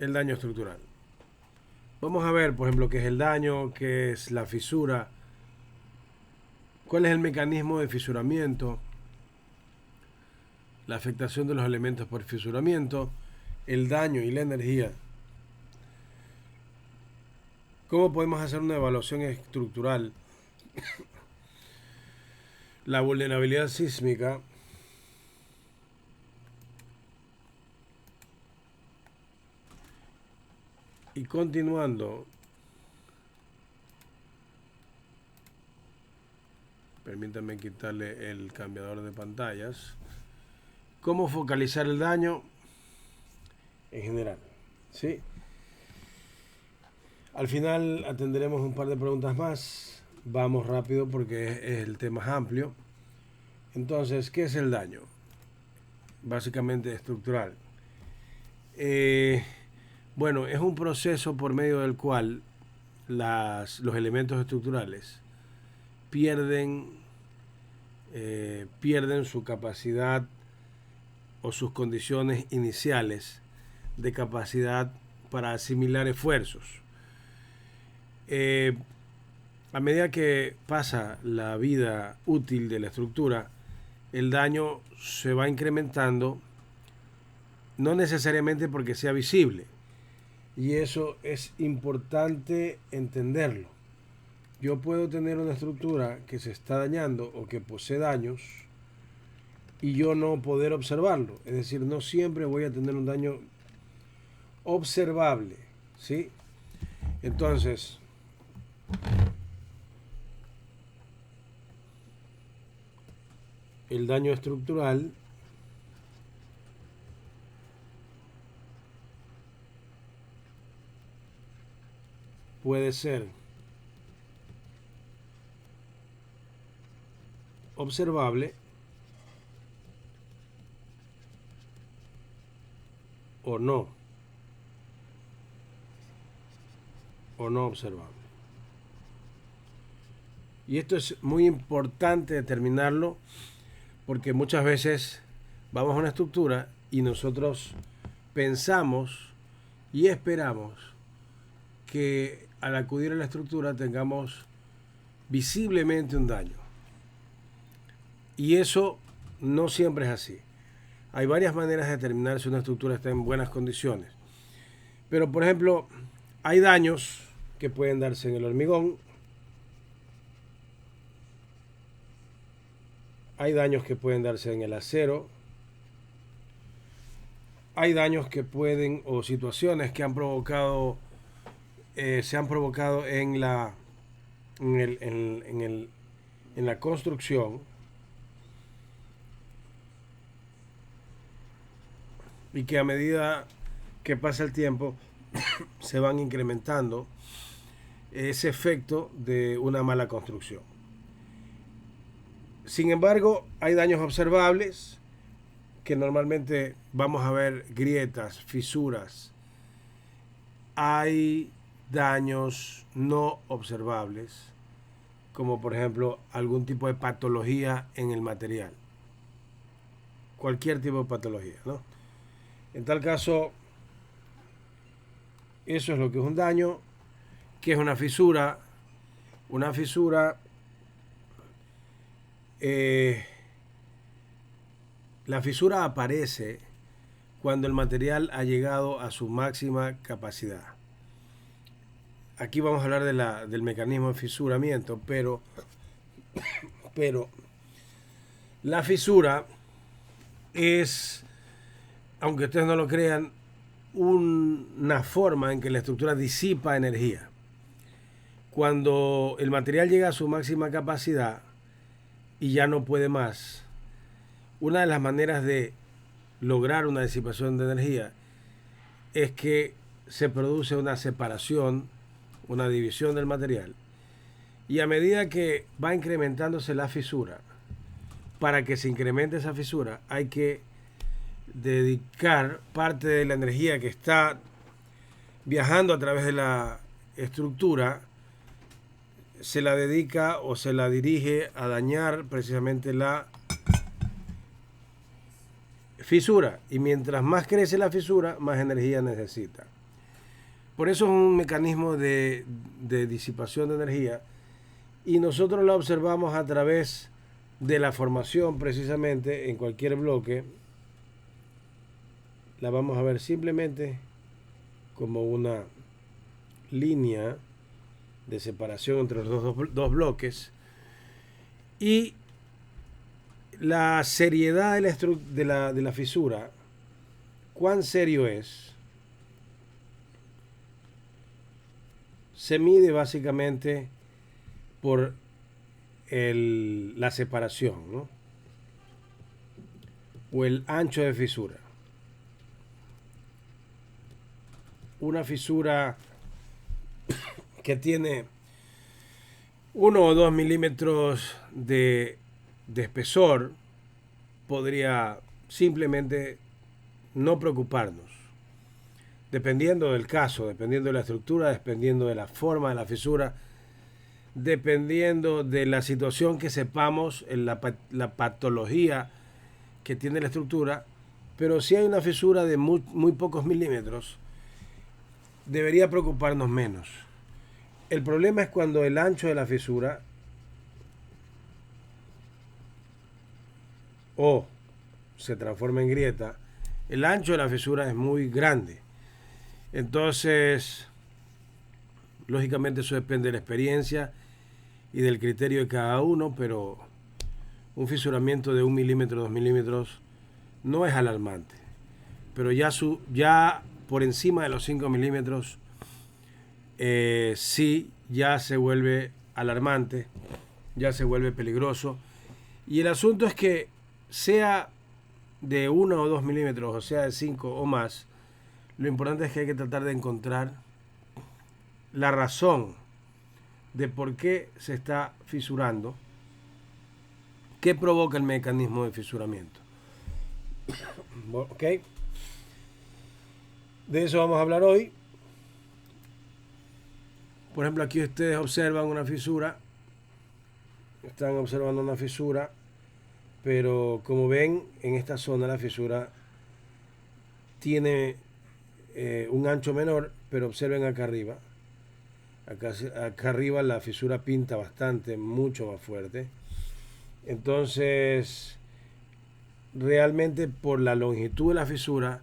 el daño estructural. Vamos a ver, por ejemplo, qué es el daño, qué es la fisura, cuál es el mecanismo de fisuramiento, la afectación de los elementos por fisuramiento, el daño y la energía. ¿Cómo podemos hacer una evaluación estructural? La vulnerabilidad sísmica. Y continuando, permítanme quitarle el cambiador de pantallas. ¿Cómo focalizar el daño en general? ¿Sí? Al final atenderemos un par de preguntas más. Vamos rápido porque el tema es amplio. Entonces, ¿qué es el daño? Básicamente estructural. Bueno, es un proceso por medio del cual los elementos estructurales pierden su capacidad o sus condiciones iniciales de capacidad para asimilar esfuerzos. A medida que pasa la vida útil de la estructura, el daño se va incrementando, no necesariamente porque sea visible. Y eso es importante entenderlo. Yo puedo tener una estructura que se está dañando o que posee daños y yo no poder observarlo. Es decir, no siempre voy a tener un daño observable, ¿sí? Entonces, el daño estructural puede ser observable o no observable. Y esto es muy importante determinarlo porque muchas veces vamos a una estructura y nosotros pensamos y esperamos que al acudir a la estructura tengamos visiblemente un daño. Y eso no siempre es así. Hay varias maneras de determinar si una estructura está en buenas condiciones. Pero, por ejemplo, hay daños que pueden darse en el hormigón. Hay daños que pueden darse en el acero. Hay daños que pueden, o situaciones que han provocado, se han provocado en la construcción. Y que a medida que pasa el tiempo se van incrementando ese efecto de una mala construcción. Sin embargo, hay daños observables que normalmente vamos a ver grietas, fisuras. Hay daños no observables, como por ejemplo algún tipo de patología en el material. Cualquier tipo de patología, ¿no? En tal caso, eso es lo que es un daño. ¿Qué es una fisura? Una fisura, la fisura aparece cuando el material ha llegado a su máxima capacidad. Aquí vamos a hablar del mecanismo de fisuramiento, pero la fisura es, aunque ustedes no lo crean, una forma en que la estructura disipa energía. Cuando el material llega a su máxima capacidad y ya no puede más, una de las maneras de lograr una disipación de energía es que se produce una separación, una división del material. Y a medida que va incrementándose la fisura, para que se incremente esa fisura, hay que dedicar parte de la energía que está viajando a través de la estructura, se la dedica o se la dirige a dañar precisamente la fisura. Y mientras más crece la fisura, más energía necesita. Por eso es un mecanismo de disipación de energía y nosotros la observamos a través de la formación precisamente en cualquier bloque. La vamos a ver simplemente como una línea de separación entre los dos bloques y la seriedad de la fisura, cuán serio es, se mide básicamente por la separación, ¿no? O el ancho de fisura. Una fisura que tiene 1 o 2 milímetros de espesor podría simplemente no preocuparnos. Dependiendo del caso, dependiendo de la estructura, dependiendo de la forma de la fisura, dependiendo de la situación que sepamos, en la patología que tiene la estructura, pero si hay una fisura de muy pocos milímetros, debería preocuparnos menos. El problema es cuando el ancho de la fisura o se transforma en grieta, el ancho de la fisura es muy grande. Entonces, lógicamente eso depende de la experiencia y del criterio de cada uno, pero un fisuramiento de 1 milímetro, 2 milímetros no es alarmante. Pero ya por encima de los 5 milímetros, sí, ya se vuelve alarmante, ya se vuelve peligroso. Y el asunto es que sea de 1 o 2 milímetros, o sea de 5 o más, lo importante es que hay que tratar de encontrar la razón de por qué se está fisurando, qué provoca el mecanismo de fisuramiento. ¿Ok? De eso vamos a hablar hoy. Por ejemplo, aquí ustedes observan una fisura. Están observando una fisura. Pero como ven, en esta zona la fisura tiene un ancho menor. Pero observen acá arriba. Acá arriba la fisura pinta bastante, mucho más fuerte. Entonces, realmente por la longitud de la fisura,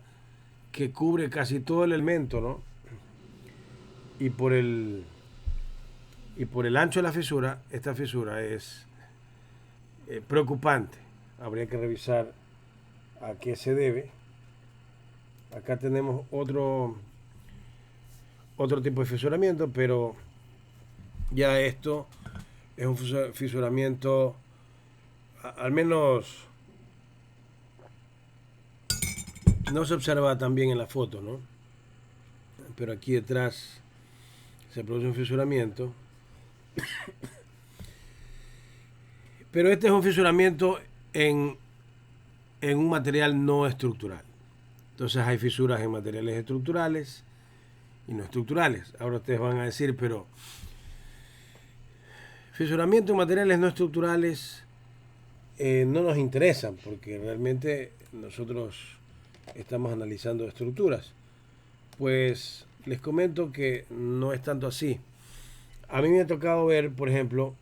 que cubre casi todo el elemento, ¿no? Y por el ancho de la fisura, esta fisura es preocupante. Habría que revisar a qué se debe. Acá tenemos otro tipo de fisuramiento, pero ya esto es un fisuramiento, al menos no se observa tan bien en la foto, ¿no? Pero aquí detrás se produce un fisuramiento. Pero este es un fisuramiento en un material no estructural. Entonces hay fisuras en materiales estructurales y no estructurales. Ahora ustedes van a decir, pero fisuramiento en materiales no estructurales no nos interesan, porque realmente nosotros estamos analizando estructuras. Pues les comento que no es tanto así. A mí me ha tocado ver, por ejemplo,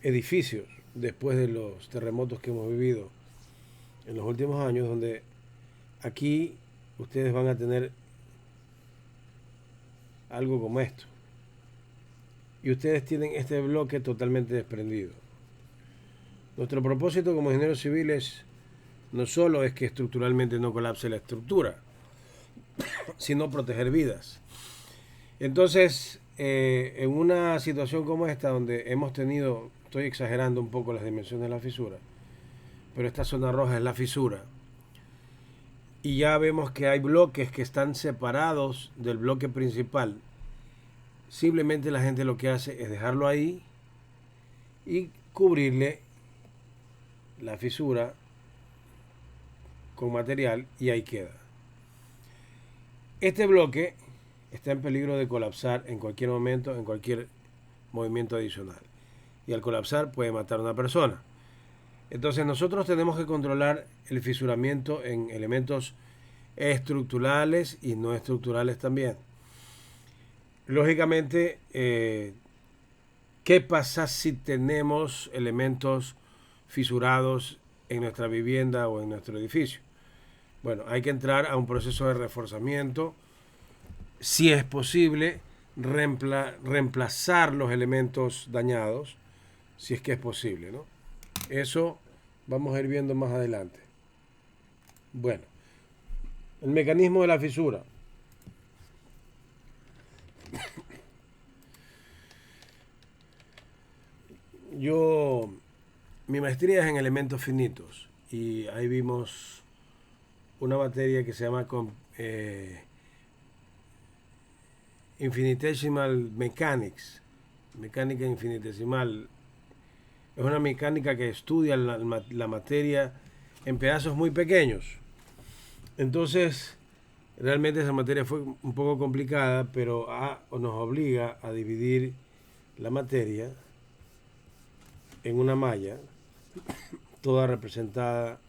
edificios después de los terremotos que hemos vivido en los últimos años, donde aquí ustedes van a tener algo como esto. Y ustedes tienen este bloque totalmente desprendido. Nuestro propósito como ingenieros civiles no solo es que estructuralmente no colapse la estructura, sino proteger vidas. Entonces, en una situación como esta, donde hemos tenido, estoy exagerando un poco las dimensiones de la fisura, pero esta zona roja es la fisura, y ya vemos que hay bloques que están separados del bloque principal. Simplemente la gente lo que hace es dejarlo ahí y cubrirle la fisura con material y ahí queda. Este bloque está en peligro de colapsar en cualquier momento, en cualquier movimiento adicional. Y al colapsar puede matar a una persona. Entonces nosotros tenemos que controlar el fisuramiento en elementos estructurales y no estructurales también. Lógicamente, ¿qué pasa si tenemos elementos fisurados en nuestra vivienda o en nuestro edificio? Bueno, hay que entrar a un proceso de reforzamiento. Si es posible, reemplazar los elementos dañados, si es que es posible, ¿no? Eso vamos a ir viendo más adelante. Bueno, el mecanismo de la fisura. Mi maestría es en elementos finitos y ahí vimos una materia que se llama Infinitesimal Mechanics, mecánica infinitesimal. Es una mecánica que estudia la materia en pedazos muy pequeños. Entonces, realmente esa materia fue un poco complicada, pero nos obliga a dividir la materia en una malla, toda representada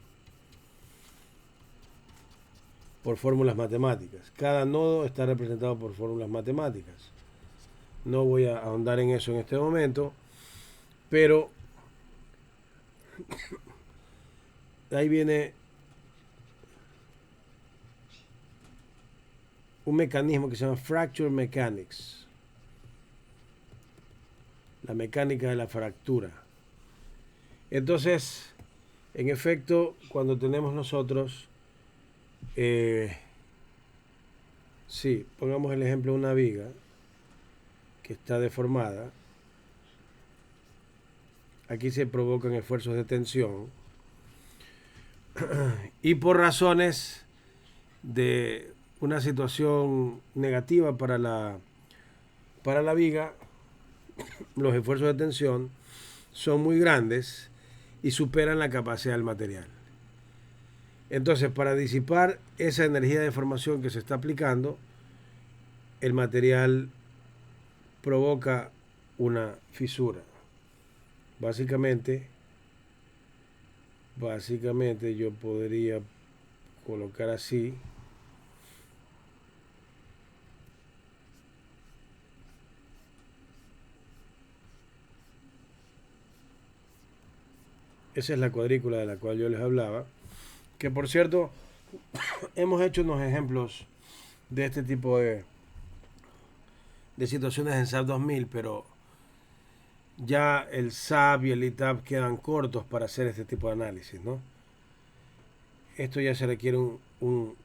por fórmulas matemáticas. Cada nodo está representado por fórmulas matemáticas. No voy a ahondar en eso en este momento, pero ahí viene un mecanismo que se llama Fracture Mechanics, la mecánica de la fractura. Entonces, en efecto, cuando tenemos nosotros, sí, pongamos el ejemplo de una viga que está deformada, aquí se provocan esfuerzos de tensión y por razones de una situación negativa para la viga, los esfuerzos de tensión son muy grandes y superan la capacidad del material. Entonces, para disipar esa energía de deformación que se está aplicando, el material provoca una fisura. Básicamente yo podría colocar así. Esa es la cuadrícula de la cual yo les hablaba. Que por cierto, hemos hecho unos ejemplos de este tipo de situaciones en SAP 2000, pero ya el SAP y el ITAP quedan cortos para hacer este tipo de análisis, ¿no? Esto ya se requiere un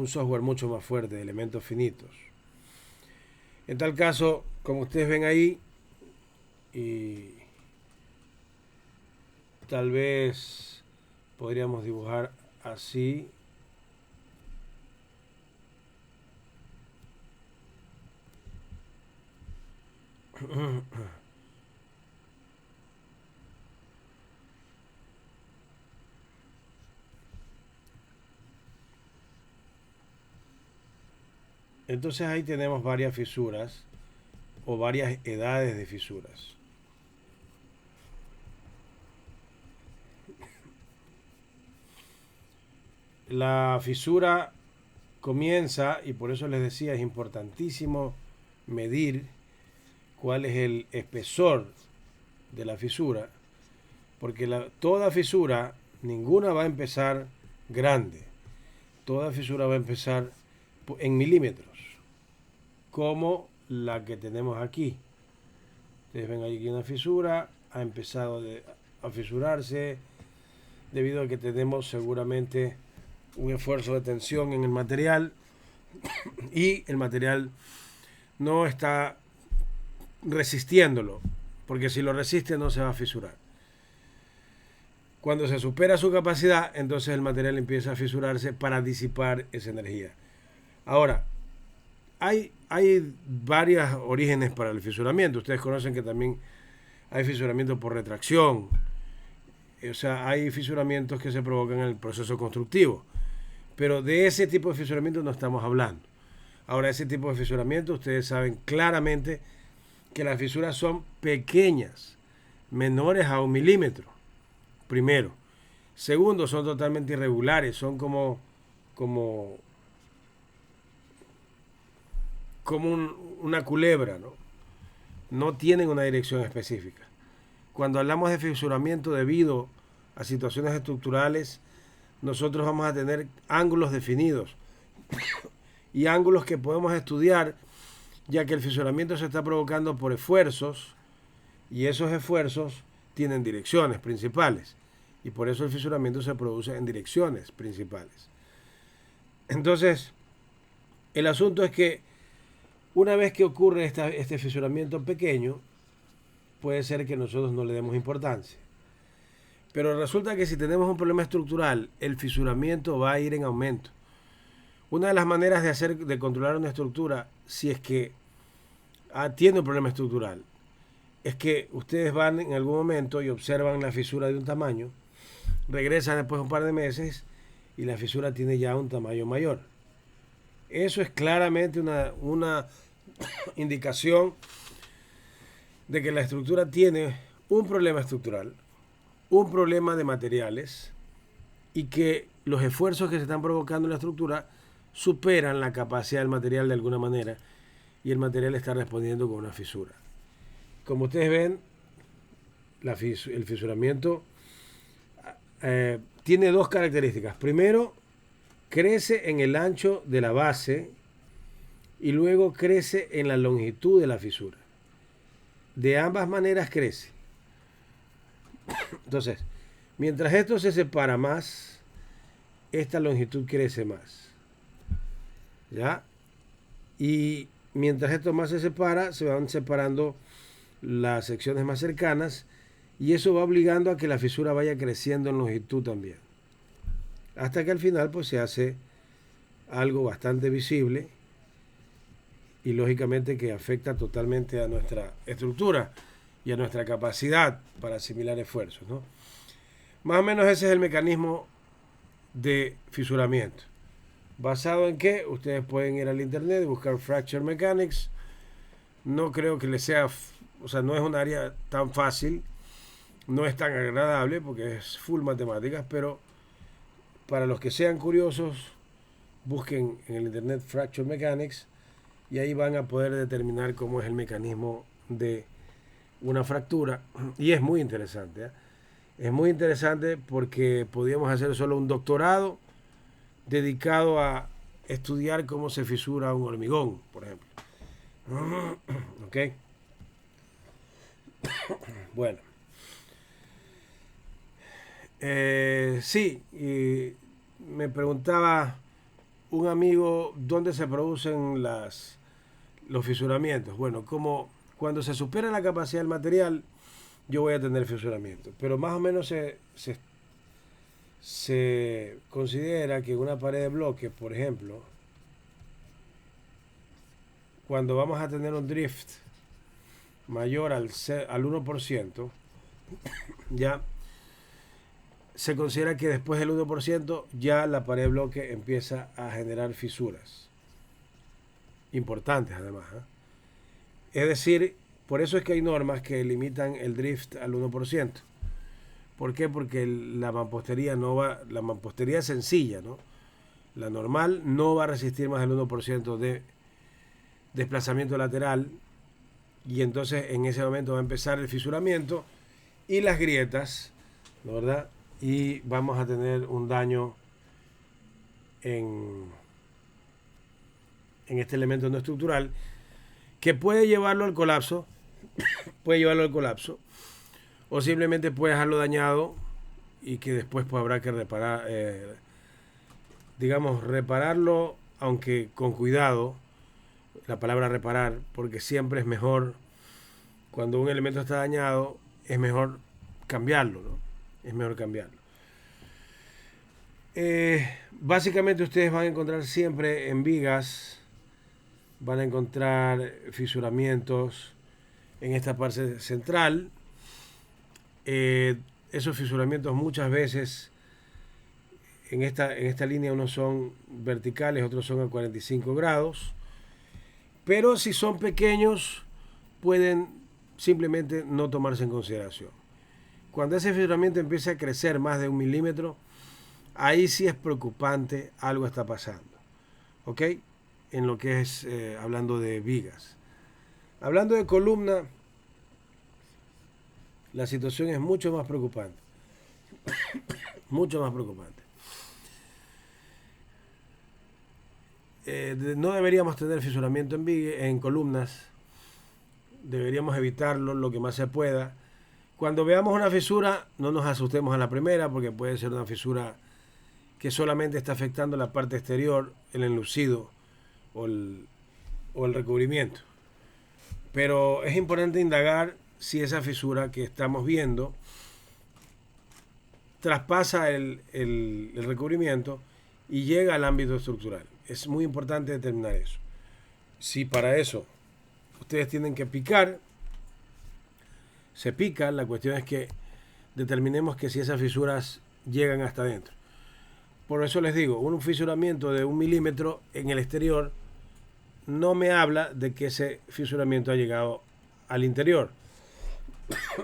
software mucho más fuerte, de elementos finitos. En tal caso, como ustedes ven ahí, y tal vez podríamos dibujar así. Entonces ahí tenemos varias fisuras o varias edades de fisuras. La fisura comienza, y por eso les decía, es importantísimo medir cuál es el espesor de la fisura, porque toda fisura, ninguna va a empezar grande, toda fisura va a empezar en milímetros, como la que tenemos aquí. Ustedes ven aquí una fisura, ha empezado a fisurarse debido a que tenemos seguramente un esfuerzo de tensión en el material y el material no está resistiéndolo, porque si lo resiste no se va a fisurar. Cuando se supera su capacidad, entonces el material empieza a fisurarse para disipar esa energía. Ahora, hay varios orígenes para el fisuramiento. Ustedes conocen que también hay fisuramiento por retracción. O sea, hay fisuramientos que se provocan en el proceso constructivo. Pero de ese tipo de fisuramiento no estamos hablando. Ahora, ese tipo de fisuramiento, ustedes saben claramente que las fisuras son pequeñas, menores a 1 milímetro. Primero. Segundo, son totalmente irregulares. Son como como, una culebra, ¿no? No tienen una dirección específica. Cuando hablamos de fisuramiento debido a situaciones estructurales, nosotros vamos a tener ángulos definidos y ángulos que podemos estudiar, ya que el fisuramiento se está provocando por esfuerzos y esos esfuerzos tienen direcciones principales y por eso el fisuramiento se produce en direcciones principales. Entonces, el asunto es que una vez que ocurre este fisuramiento pequeño, puede ser que nosotros no le demos importancia. Pero resulta que si tenemos un problema estructural, el fisuramiento va a ir en aumento. Una de las maneras de controlar una estructura, si es que tiene un problema estructural, es que ustedes van en algún momento y observan la fisura de un tamaño, regresan después de un par de meses y la fisura tiene ya un tamaño mayor. Eso es claramente una indicación de que la estructura tiene un problema estructural, un problema de materiales y que los esfuerzos que se están provocando en la estructura superan la capacidad del material de alguna manera y el material está respondiendo con una fisura. Como ustedes ven, el fisuramiento tiene dos características. Primero, crece en el ancho de la base y luego crece en la longitud de la fisura. De ambas maneras crece. Entonces, mientras esto se separa más, esta longitud crece más. ¿Ya? Y mientras esto más se separa, se van separando las secciones más cercanas y eso va obligando a que la fisura vaya creciendo en longitud también. Hasta que al final pues se hace algo bastante visible y lógicamente que afecta totalmente a nuestra estructura y a nuestra capacidad para asimilar esfuerzos, ¿no? Más o menos ese es el mecanismo de fisuramiento. ¿Basado en qué? Ustedes pueden ir al internet y buscar Fracture Mechanics. No creo que les sea, o sea, no es un área tan fácil, no es tan agradable porque es full matemáticas, pero para los que sean curiosos, busquen en el internet Fracture Mechanics y ahí van a poder determinar cómo es el mecanismo de una fractura. Y es muy interesante, ¿eh? Es muy interesante porque podríamos hacer solo un doctorado dedicado a estudiar cómo se fisura un hormigón, por ejemplo. ¿Ok? Bueno. Sí, y me preguntaba un amigo dónde se producen los fisuramientos. Bueno, como cuando se supera la capacidad del material, yo voy a tener fisuramiento. Pero más o menos se considera que en una pared de bloques, por ejemplo, cuando vamos a tener un drift mayor al 1%, ya se considera que después del 1% ya la pared de bloque empieza a generar fisuras. Importantes además, ¿eh? Es decir, por eso es que hay normas que limitan el drift al 1%. ¿Por qué? Porque la mampostería la mampostería es sencilla, ¿no? La normal no va a resistir más del 1% de desplazamiento lateral y entonces en ese momento va a empezar el fisuramiento y las grietas, ¿no? ¿Verdad? Y vamos a tener un daño en este elemento no estructural que puede llevarlo al colapso, o simplemente puede dejarlo dañado y que después pues habrá que reparar, repararlo, aunque con cuidado, la palabra reparar, porque siempre es mejor, cuando un elemento está dañado, es mejor cambiarlo, ¿no? Es mejor cambiarlo. Básicamente ustedes van a encontrar siempre en vigas, van a encontrar fisuramientos en esta parte central. Esos fisuramientos muchas veces en esta línea unos son verticales, otros son a 45 grados. Pero si son pequeños, pueden simplemente no tomarse en consideración. Cuando ese fisuramiento empieza a crecer más de 1 milímetro, ahí sí es preocupante, algo está pasando. ¿Ok? En lo que es hablando de vigas. Hablando de columna, la situación es mucho más preocupante. Mucho más preocupante. No deberíamos tener fisuramiento en columnas. Deberíamos evitarlo lo que más se pueda. Cuando veamos una fisura, no nos asustemos a la primera, porque puede ser una fisura que solamente está afectando la parte exterior, el enlucido o el recubrimiento. Pero es importante indagar si esa fisura que estamos viendo traspasa el recubrimiento y llega al ámbito estructural. Es muy importante determinar eso. Si para eso ustedes tienen que picar, se pica, la cuestión es que determinemos que si esas fisuras llegan hasta adentro. Por eso les digo, un fisuramiento de 1 milímetro en el exterior no me habla de que ese fisuramiento ha llegado al interior.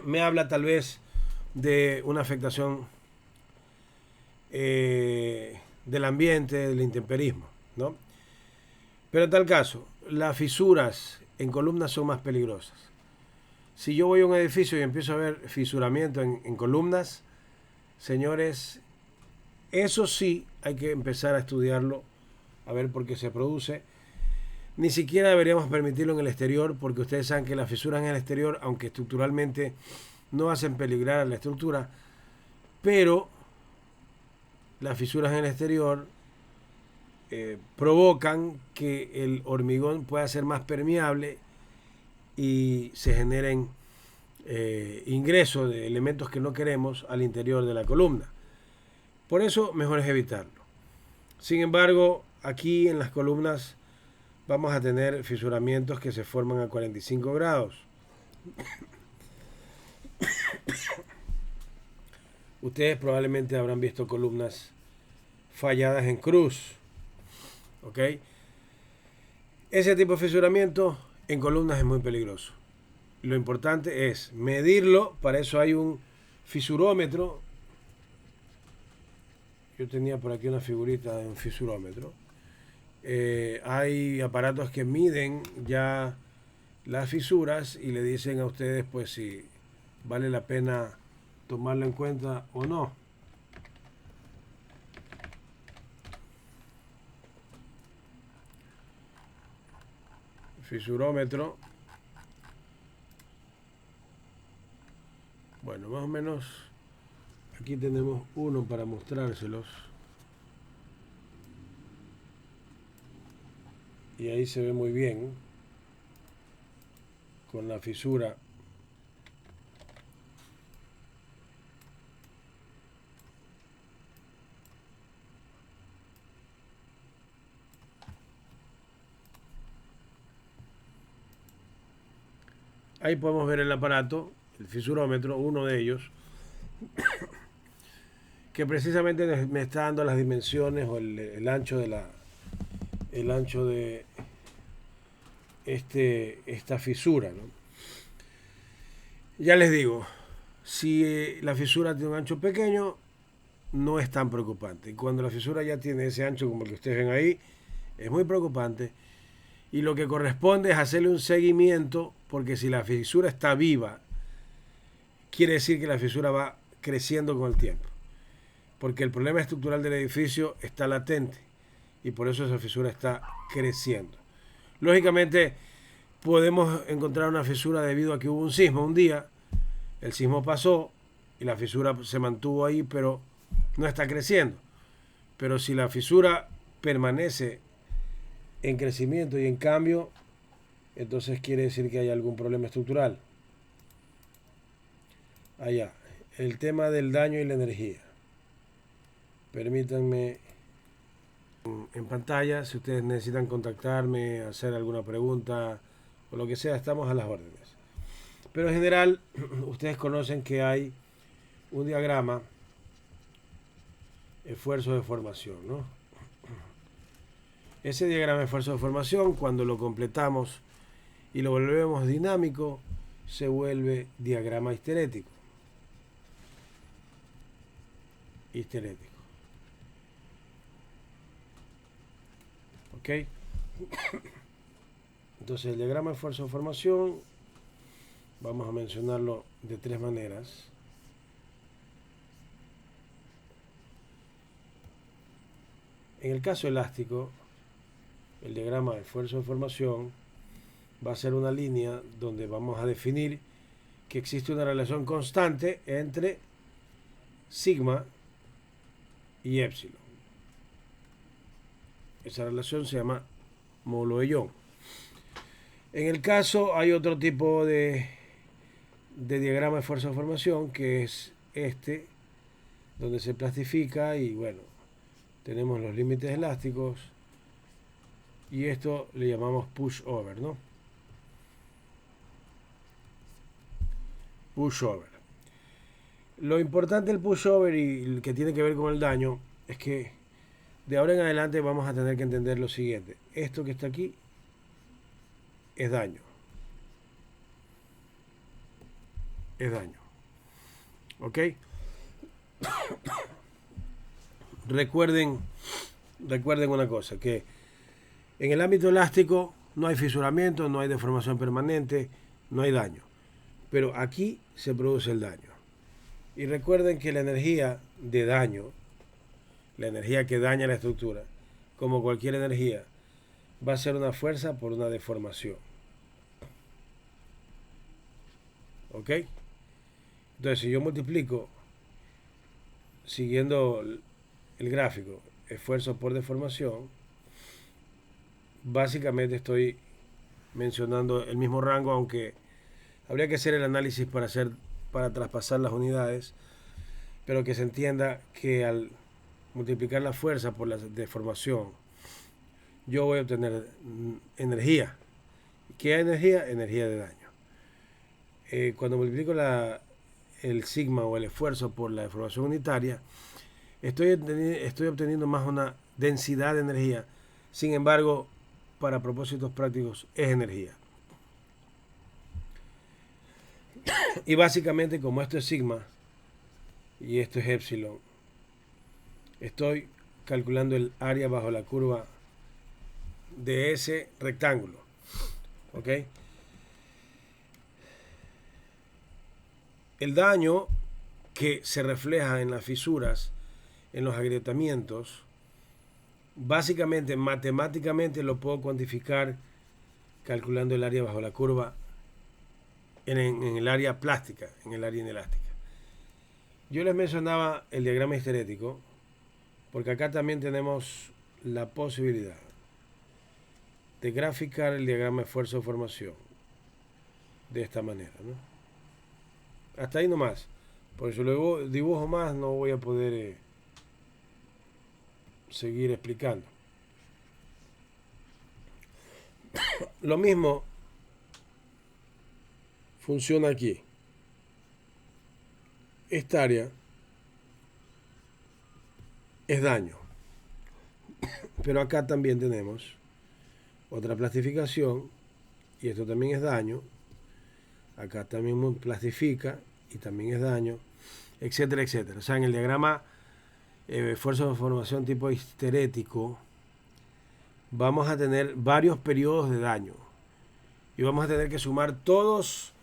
Me habla tal vez de una afectación del ambiente, del intemperismo, ¿no? Pero en tal caso, las fisuras en columnas son más peligrosas. Si yo voy a un edificio y empiezo a ver fisuramiento en columnas, señores, eso sí hay que empezar a estudiarlo, a ver por qué se produce. Ni siquiera deberíamos permitirlo en el exterior, porque ustedes saben que las fisuras en el exterior, aunque estructuralmente no hacen peligrar a la estructura, pero las fisuras en el exterior provocan que el hormigón pueda ser más permeable y se generen ingresos de elementos que no queremos al interior de la columna. Por eso mejor es evitarlo. Sin embargo, aquí en las columnas vamos a tener fisuramientos que se forman a 45 grados. Ustedes probablemente habrán visto columnas falladas en cruz. ¿Ok? Ese tipo de fisuramiento en columnas es muy peligroso. Lo importante es medirlo. Para eso hay un fisurómetro. Yo tenía por aquí una figurita de un fisurómetro. Hay aparatos que miden ya las fisuras y le dicen a ustedes pues si vale la pena tomarlo en cuenta o no. Fisurómetro. Bueno, más o menos aquí tenemos uno para mostrárselos. Y ahí se ve muy bien con la fisura. Ahí podemos ver el aparato, el fisurómetro, uno de ellos, que precisamente me está dando las dimensiones o el ancho de esta fisura, ¿no? Ya les digo, si la fisura tiene un ancho pequeño, no es tan preocupante. Y cuando la fisura ya tiene ese ancho como el que ustedes ven ahí, es muy preocupante. Y lo que corresponde es hacerle un seguimiento, porque si la fisura está viva, quiere decir que la fisura va creciendo con el tiempo. Porque el problema estructural del edificio está latente y por eso esa fisura está creciendo. Lógicamente, podemos encontrar una fisura debido a que hubo un sismo un día, el sismo pasó y la fisura se mantuvo ahí, pero no está creciendo. Pero si la fisura permanece en crecimiento y en cambio, entonces quiere decir que hay algún problema estructural. Allá, el tema del daño y la energía. Permítanme en pantalla, si ustedes necesitan contactarme, hacer alguna pregunta o lo que sea, estamos a las órdenes. Pero en general, ustedes conocen que hay un diagrama, esfuerzo de formación, ¿no? Ese diagrama de esfuerzo de formación, cuando lo completamos y lo volvemos dinámico, se vuelve diagrama histerético. ¿Ok? Entonces el diagrama de fuerza de formación vamos a mencionarlo de tres maneras. En el caso elástico, el diagrama de esfuerzo de formación va a ser una línea donde vamos a definir que existe una relación constante entre sigma y épsilon. Esa relación se llama módulo de Young. En el caso hay otro tipo de diagrama de fuerza de formación que es este, donde se plastifica y bueno, tenemos los límites elásticos y esto le llamamos pushover, ¿no? Pushover. Lo importante del pushover y el que tiene que ver con el daño es que de ahora en adelante vamos a tener que entender lo siguiente. Esto que está aquí es daño. Es daño. ¿Ok? Recuerden una cosa, que en el ámbito elástico no hay fisuramiento, no hay deformación permanente, no hay daño. Pero aquí se produce el daño. Y recuerden que la energía de daño, la energía que daña la estructura, como cualquier energía, va a ser una fuerza por una deformación. ¿Ok? Entonces, si yo multiplico, siguiendo el gráfico, esfuerzo por deformación, básicamente estoy mencionando el mismo rango, aunque habría que hacer el análisis para traspasar las unidades, pero que se entienda que al multiplicar la fuerza por la deformación, yo voy a obtener energía. ¿Qué energía? Energía de daño. Cuando multiplico el sigma o el esfuerzo por la deformación unitaria, estoy obteniendo más una densidad de energía. Sin embargo, para propósitos prácticos es energía. Y básicamente, como esto es sigma y esto es épsilon, estoy calculando el área bajo la curva de ese rectángulo. ¿Ok? El daño que se refleja en las fisuras, en los agrietamientos, básicamente, matemáticamente lo puedo cuantificar calculando el área bajo la curva en el área plástica, en el área inelástica. Yo les mencionaba el diagrama histerético, porque acá también tenemos la posibilidad de graficar el diagrama de esfuerzo de formación de esta manera, ¿no? Hasta ahí nomás, porque si lo dibujo más no voy a poder seguir explicando. Lo mismo funciona aquí. Esta área es daño, pero acá también tenemos otra plastificación y esto también es daño. Acá también plastifica y también es daño, etcétera, etcétera. O sea, en el diagrama esfuerzo de formación tipo histerético vamos a tener varios periodos de daño y vamos a tener que sumar todos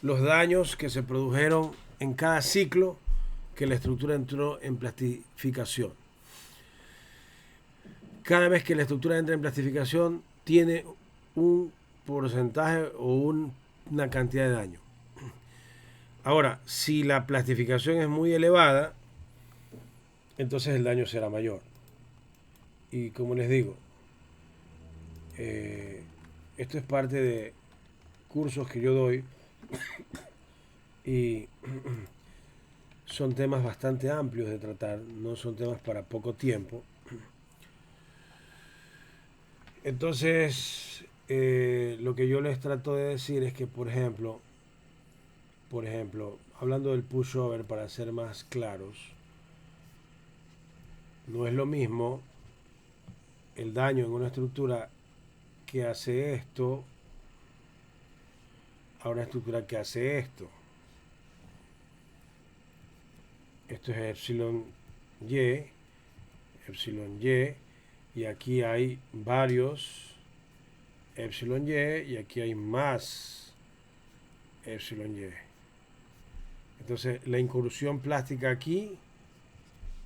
los daños que se produjeron en cada ciclo que la estructura entró en plastificación. Cada vez que la estructura entra en plastificación tiene un porcentaje o una cantidad de daño. Ahora, si la plastificación es muy elevada, entonces el daño será mayor. Y como les digo, esto es parte de cursos que yo doy y son temas bastante amplios de tratar, no son temas para poco tiempo. Entonces, lo que yo les trato de decir es que, por ejemplo, hablando del pushover, para ser más claros, no es lo mismo el daño en una estructura que hace esto a una estructura que hace esto. Esto es epsilon y, y aquí hay varios epsilon y, y aquí hay más epsilon y. Entonces la incursión plástica aquí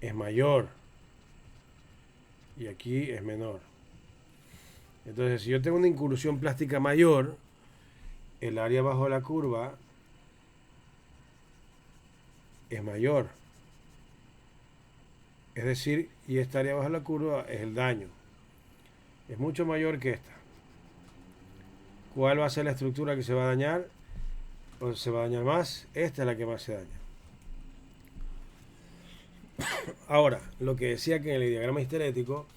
es mayor y aquí es menor. Entonces, si yo tengo una incursión plástica mayor, el área bajo la curva es mayor. Es decir, y esta área bajo la curva es el daño. Es mucho mayor que esta. ¿Cuál va a ser la estructura que se va a dañar? ¿O se va a dañar más? Esta es la que más se daña. Ahora, lo que decía que en el diagrama histerético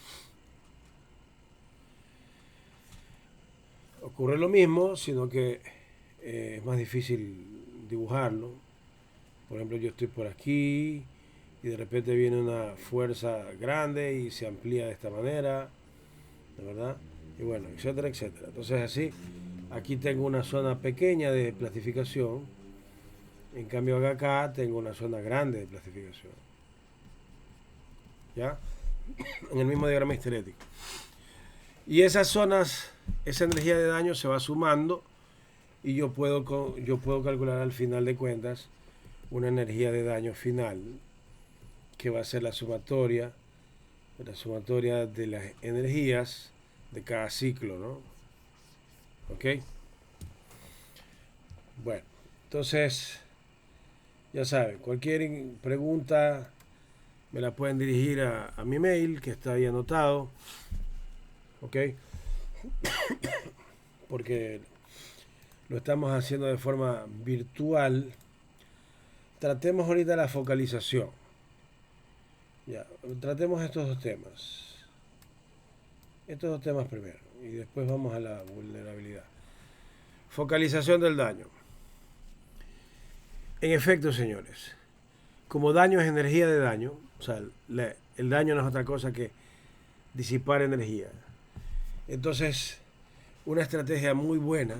ocurre lo mismo, sino que es más difícil dibujarlo. Por ejemplo, yo estoy por aquí y de repente viene una fuerza grande y se amplía de esta manera, ¿de verdad? Y bueno, etcétera, etcétera. Entonces así, aquí tengo una zona pequeña de plastificación, en cambio acá tengo una zona grande de plastificación. ¿Ya? En el mismo diagrama histerético. Y esas zonas, esa energía de daño se va sumando y yo puedo calcular al final de cuentas una energía de daño final que va a ser la sumatoria de las energías de cada ciclo, ¿no? ¿Ok? Bueno, entonces, ya saben, cualquier pregunta me la pueden dirigir a mi mail, que está ahí anotado, ¿ok? Porque lo estamos haciendo de forma virtual. Tratemos ahorita la focalización. Ya, tratemos estos dos temas. Estos dos temas primero y después vamos a la vulnerabilidad. Focalización del daño. En efecto, señores, como daño es energía de daño, o sea, el daño no es otra cosa que disipar energía. Entonces, una estrategia muy buena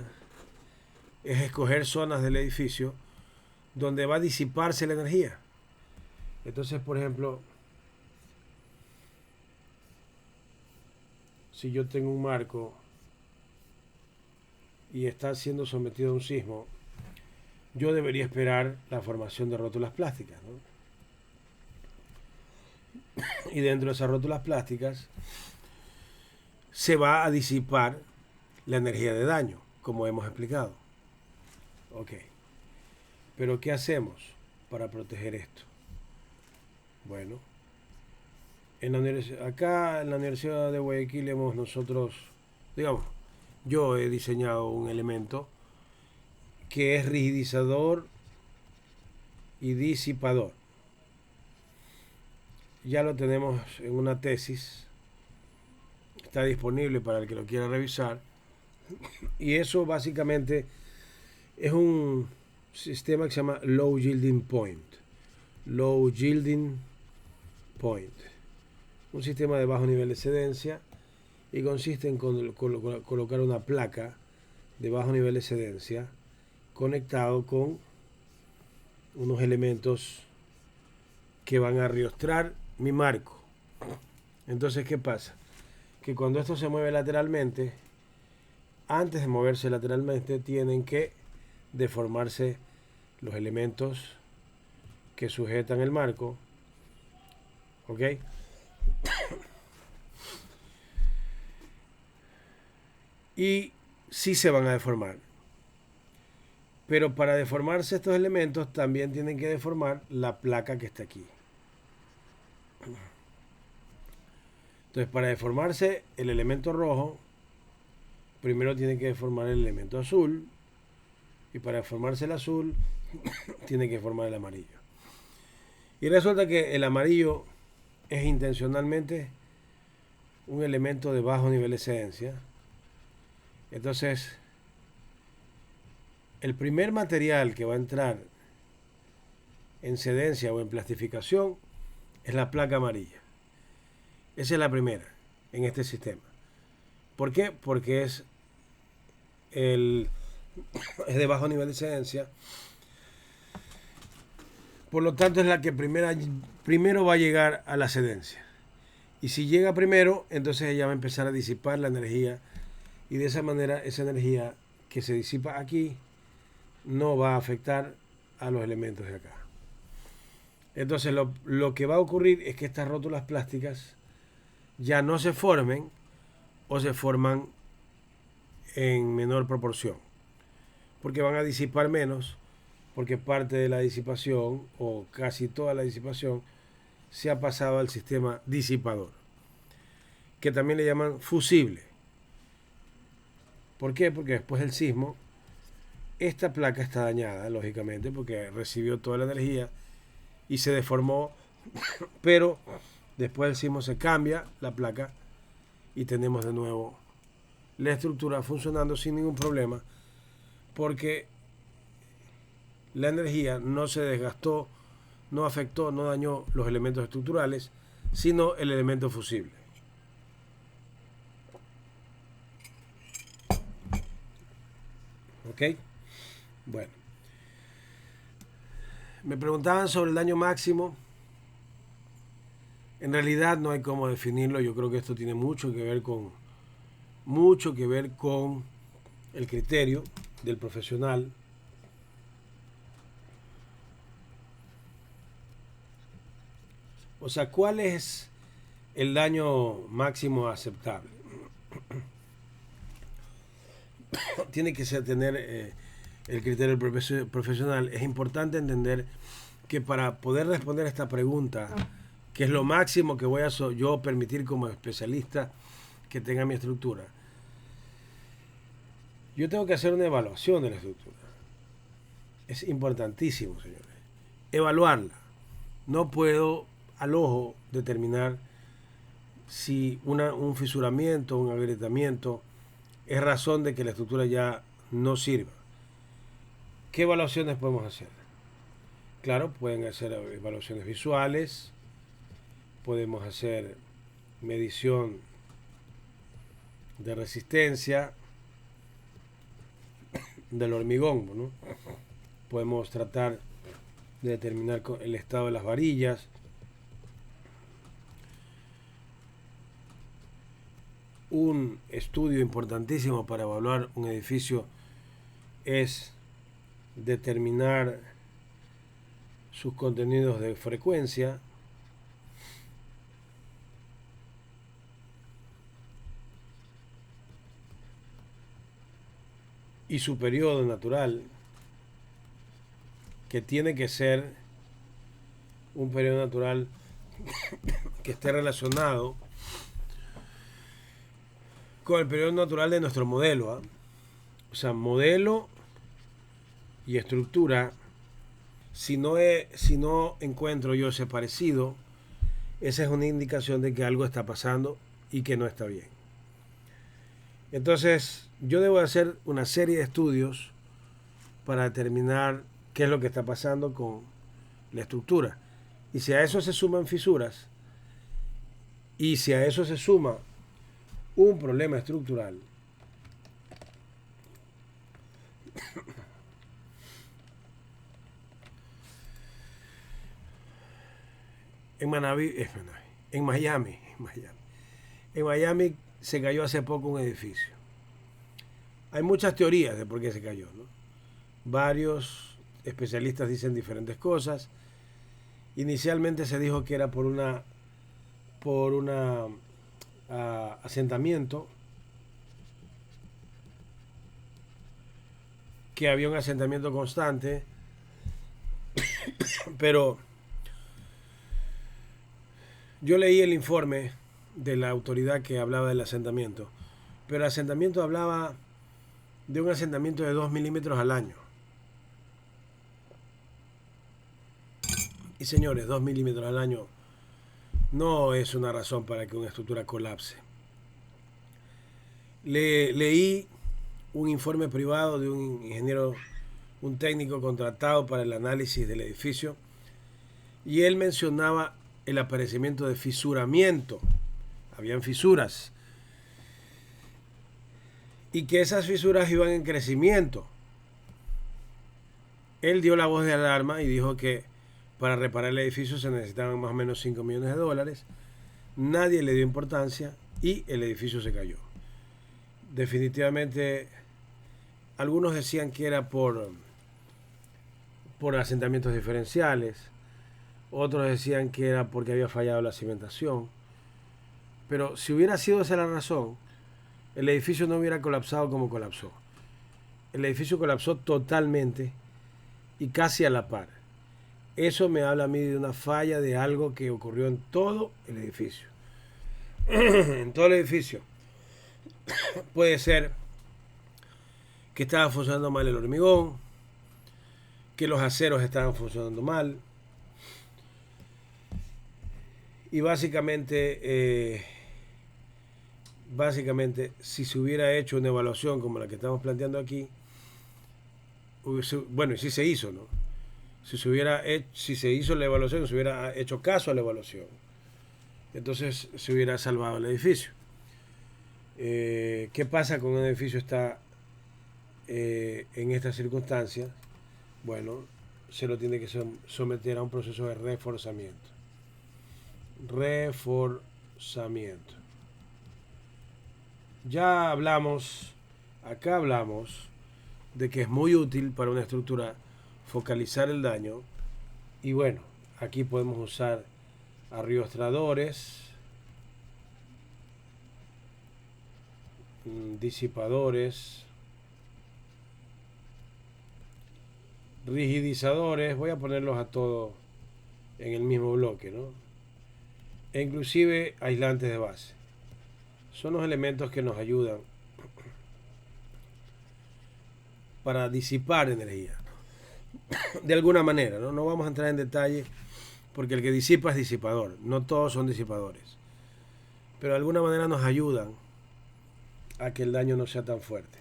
es escoger zonas del edificio donde va a disiparse la energía. Entonces, por ejemplo, si yo tengo un marco y está siendo sometido a un sismo, yo debería esperar la formación de rótulas plásticas, ¿no? Y dentro de esas rótulas plásticas se va a disipar la energía de daño, como hemos explicado. Ok. Pero ¿qué hacemos para proteger esto? Bueno, acá en la Universidad de Guayaquil yo he diseñado un elemento que es rigidizador y disipador. Ya lo tenemos en una tesis, está disponible para el que lo quiera revisar, y eso básicamente es un sistema que se llama Low Yielding Point. Low Yielding Point. Un sistema de bajo nivel de excedencia y consiste en colocar una placa de bajo nivel de excedencia conectado con unos elementos que van a riostrar mi marco. Entonces, ¿qué pasa? Que cuando esto se mueve lateralmente, antes de moverse lateralmente, tienen que deformarse los elementos que sujetan el marco. ¿Ok? Y sí se van a deformar. Pero para deformarse estos elementos también tienen que deformar la placa que está aquí. Entonces, para deformarse el elemento rojo, primero tiene que deformar el elemento azul. Y para deformarse el azul, tiene que formar el amarillo. Y resulta que el amarillo es intencionalmente un elemento de bajo nivel de excedencia. Entonces, el primer material que va a entrar en cedencia o en plastificación es la placa amarilla. Esa es la primera en este sistema. ¿Por qué? Porque es de bajo nivel de excedencia. Por lo tanto, es la que primero va a llegar a la excedencia. Y si llega primero, entonces ella va a empezar a disipar la energía. Y de esa manera, esa energía que se disipa aquí no va a afectar a los elementos de acá. Entonces lo que va a ocurrir es que estas rótulas plásticas ya no se formen o se forman en menor proporción. Porque van a disipar menos, porque parte de la disipación o casi toda la disipación se ha pasado al sistema disipador, que también le llaman fusible. ¿Por qué? Porque después del sismo, esta placa está dañada, lógicamente, porque recibió toda la energía y se deformó, pero después del sismo se cambia la placa y tenemos de nuevo la estructura funcionando sin ningún problema, porque la energía no se desgastó, no afectó, no dañó los elementos estructurales, sino el elemento fusible. ¿Ok? Bueno. Me preguntaban sobre el daño máximo. En realidad no hay cómo definirlo. Yo creo que esto tiene mucho que ver con el criterio del profesional. O sea, ¿cuál es el daño máximo aceptable? Tiene que tener el criterio del profesional. Es importante entender que para poder responder a esta pregunta, que es lo máximo que voy a yo permitir como especialista que tenga mi estructura, yo tengo que hacer una evaluación de la estructura. Es importantísimo, señores. Evaluarla. No puedo al ojo determinar si un fisuramiento, un agrietamiento es razón de que la estructura ya no sirva. ¿Qué evaluaciones podemos hacer? Claro, pueden hacer evaluaciones visuales, podemos hacer medición de resistencia del hormigón, ¿no? Podemos tratar de determinar el estado de las varillas. Un estudio importantísimo para evaluar un edificio es determinar sus contenidos de frecuencia, y su periodo natural, que tiene que ser un periodo natural que esté relacionado con el periodo natural de nuestro modelo, ¿eh? O sea, modelo y estructura, si no encuentro yo ese parecido, esa es una indicación de que algo está pasando y que no está bien. Entonces, yo debo hacer una serie de estudios para determinar qué es lo que está pasando con la estructura. Y si a eso se suman fisuras, y si a eso se suma un problema estructural, en Miami se cayó hace poco un edificio. Hay muchas teorías de por qué se cayó, ¿no? Varios especialistas dicen diferentes cosas. Inicialmente se dijo que era por un asentamiento, que había un asentamiento constante, pero yo leí el informe de la autoridad que hablaba del asentamiento, pero el asentamiento hablaba de un asentamiento de 2 milímetros al año. Y señores, 2 milímetros al año no es una razón para que una estructura colapse. Leí un informe privado de un ingeniero, un técnico contratado para el análisis del edificio, y él mencionaba el aparecimiento de fisuramiento. Habían fisuras, y que esas fisuras iban en crecimiento. Él dio la voz de alarma y dijo que para reparar el edificio se necesitaban más o menos $5 millones, nadie le dio importancia y el edificio se cayó. Definitivamente, algunos decían que era por asentamientos diferenciales, otros decían que era porque había fallado la cimentación, pero si hubiera sido esa la razón, el edificio no hubiera colapsado como colapsó. El edificio colapsó totalmente y casi a la par. Eso me habla a mí de una falla, de algo que ocurrió en todo el edificio. En todo el edificio. Puede ser que estaba funcionando mal el hormigón, que los aceros estaban funcionando mal. Y básicamente, si se hubiera hecho una evaluación como la que estamos planteando aquí, bueno, y si se hizo, ¿no? Si se hizo la evaluación, se hubiera hecho caso a la evaluación, entonces se hubiera salvado el edificio. ¿Qué pasa cuando un edificio está en estas circunstancias? Bueno, se lo tiene que someter a un proceso de reforzamiento. Reforzamiento. Ya hablamos, acá hablamos de que es muy útil para una estructura focalizar el daño, y bueno, aquí podemos usar arriostradores, disipadores, rigidizadores, voy a ponerlos a todos en el mismo bloque, ¿no? E inclusive aislantes de base. Son los elementos que nos ayudan para disipar energía. De alguna manera, ¿no? No vamos a entrar en detalle porque el que disipa es disipador. No todos son disipadores. Pero de alguna manera nos ayudan a que el daño no sea tan fuerte.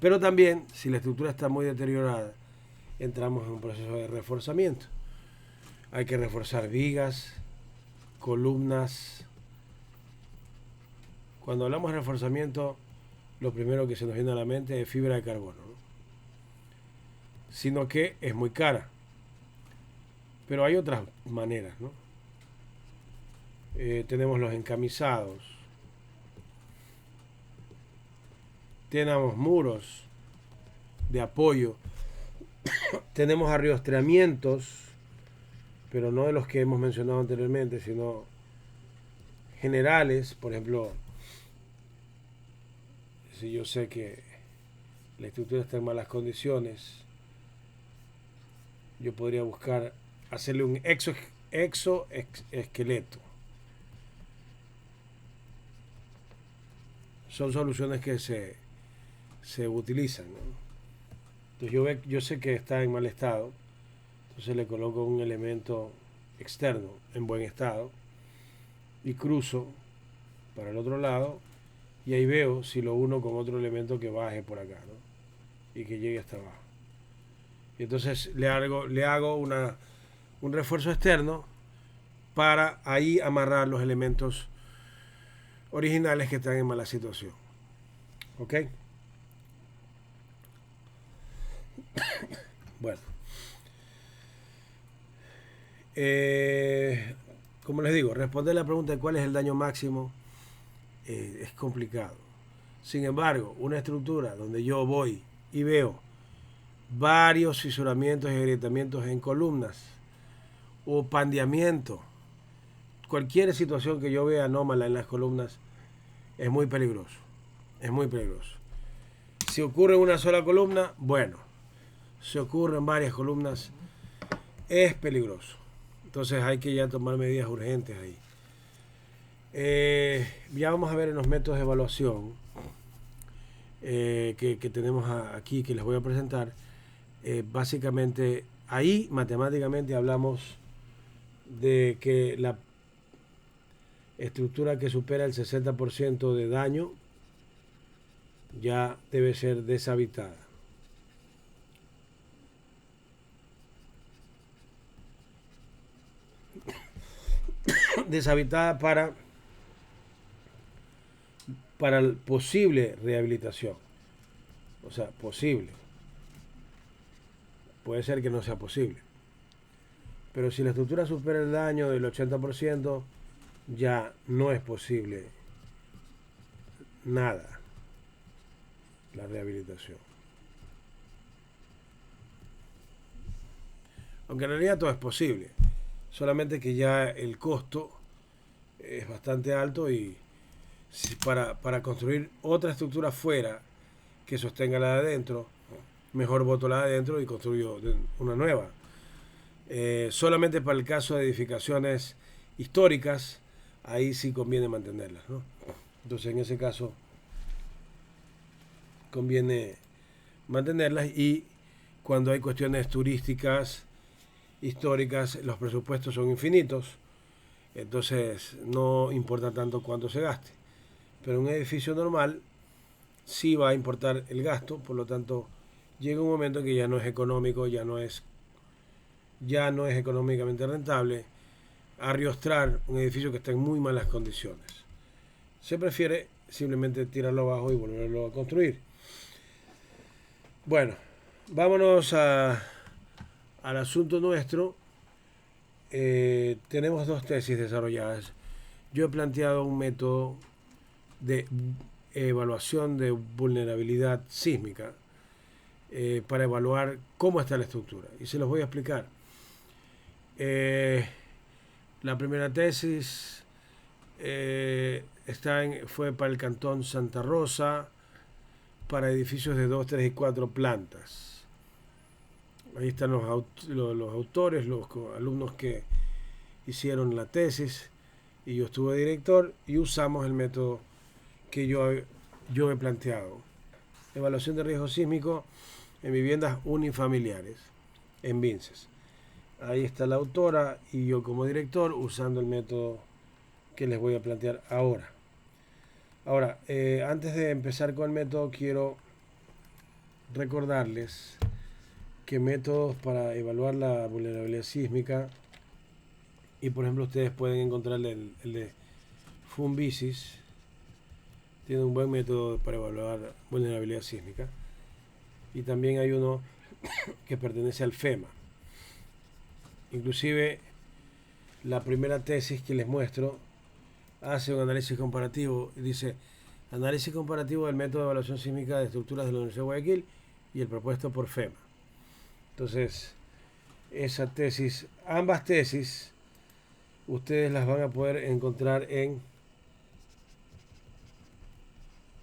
Pero también, si la estructura está muy deteriorada, entramos en un proceso de reforzamiento. Hay que reforzar vigas, columnas. Cuando hablamos de reforzamiento, lo primero que se nos viene a la mente es fibra de carbono, ¿no? Sino que es muy cara. Pero hay otras maneras, ¿no? Tenemos los encamisados. Tenemos muros de apoyo. Tenemos arriostreamientos, pero no de los que hemos mencionado anteriormente, sino generales. Por ejemplo, si yo sé que la estructura está en malas condiciones, yo podría buscar hacerle un exoesqueleto. Son soluciones que se utilizan, ¿no? Entonces yo sé que está en mal estado, entonces le coloco un elemento externo en buen estado y cruzo para el otro lado y ahí veo si lo uno con otro elemento que baje por acá, ¿no? Y que llegue hasta abajo. Y entonces le hago un refuerzo externo para ahí amarrar los elementos originales que están en mala situación. ¿Ok? Bueno. Como les digo, responder la pregunta de cuál es el daño máximo es complicado. Sin embargo, una estructura donde yo voy y veo varios fisuramientos y agrietamientos en columnas o pandeamiento, cualquier situación que yo vea anómala en las columnas es muy peligroso. Es muy peligroso. Si ocurre en una sola columna, bueno. Si ocurre en varias columnas, es peligroso. Entonces hay que ya tomar medidas urgentes ahí. Ya vamos a ver en los métodos de evaluación que tenemos aquí, que les voy a presentar. Básicamente, ahí matemáticamente hablamos de que la estructura que supera el 60% de daño ya debe ser deshabitada. Deshabitada para posible rehabilitación. O sea, posible. Puede ser que no sea posible. Pero si la estructura supera el daño del 80%, ya no es posible nada, la rehabilitación. Aunque en realidad todo es posible, solamente que ya el costo es bastante alto y para construir otra estructura fuera que sostenga la de adentro, mejor boto la de adentro y construyo una nueva. Solamente para el caso de edificaciones históricas, ahí sí conviene mantenerlas, ¿no? Entonces en ese caso conviene mantenerlas, y cuando hay cuestiones turísticas, históricas, los presupuestos son infinitos, entonces no importa tanto cuánto se gaste. Pero un edificio normal sí va a importar el gasto, por lo tanto llega un momento que ya no es económico, ya no es económicamente rentable arriostrar un edificio que está en muy malas condiciones. Se prefiere simplemente tirarlo abajo y volverlo a construir. Bueno, vámonos al asunto nuestro. Tenemos dos tesis desarrolladas. Yo he planteado un método de evaluación de vulnerabilidad sísmica para evaluar cómo está la estructura, y se los voy a explicar. La primera tesis fue para el Cantón Santa Rosa, para edificios de 2, 3 y 4 plantas. Ahí están los autores, los alumnos que hicieron la tesis, y yo estuve director, y usamos el método que yo he planteado. Evaluación de riesgo sísmico en viviendas unifamiliares, en Vinces. Ahí está la autora y yo como director usando el método que les voy a plantear ahora. Ahora, antes de empezar con el método, quiero recordarles que métodos para evaluar la vulnerabilidad sísmica, y por ejemplo ustedes pueden encontrar el de Funvisis, tiene un buen método para evaluar vulnerabilidad sísmica, y también hay uno que pertenece al FEMA. Inclusive la primera tesis que les muestro hace un análisis comparativo y dice: análisis comparativo del método de evaluación sísmica de estructuras de la Universidad de Guayaquil y el propuesto por FEMA. Entonces, esa tesis, ambas tesis, ustedes las van a poder encontrar en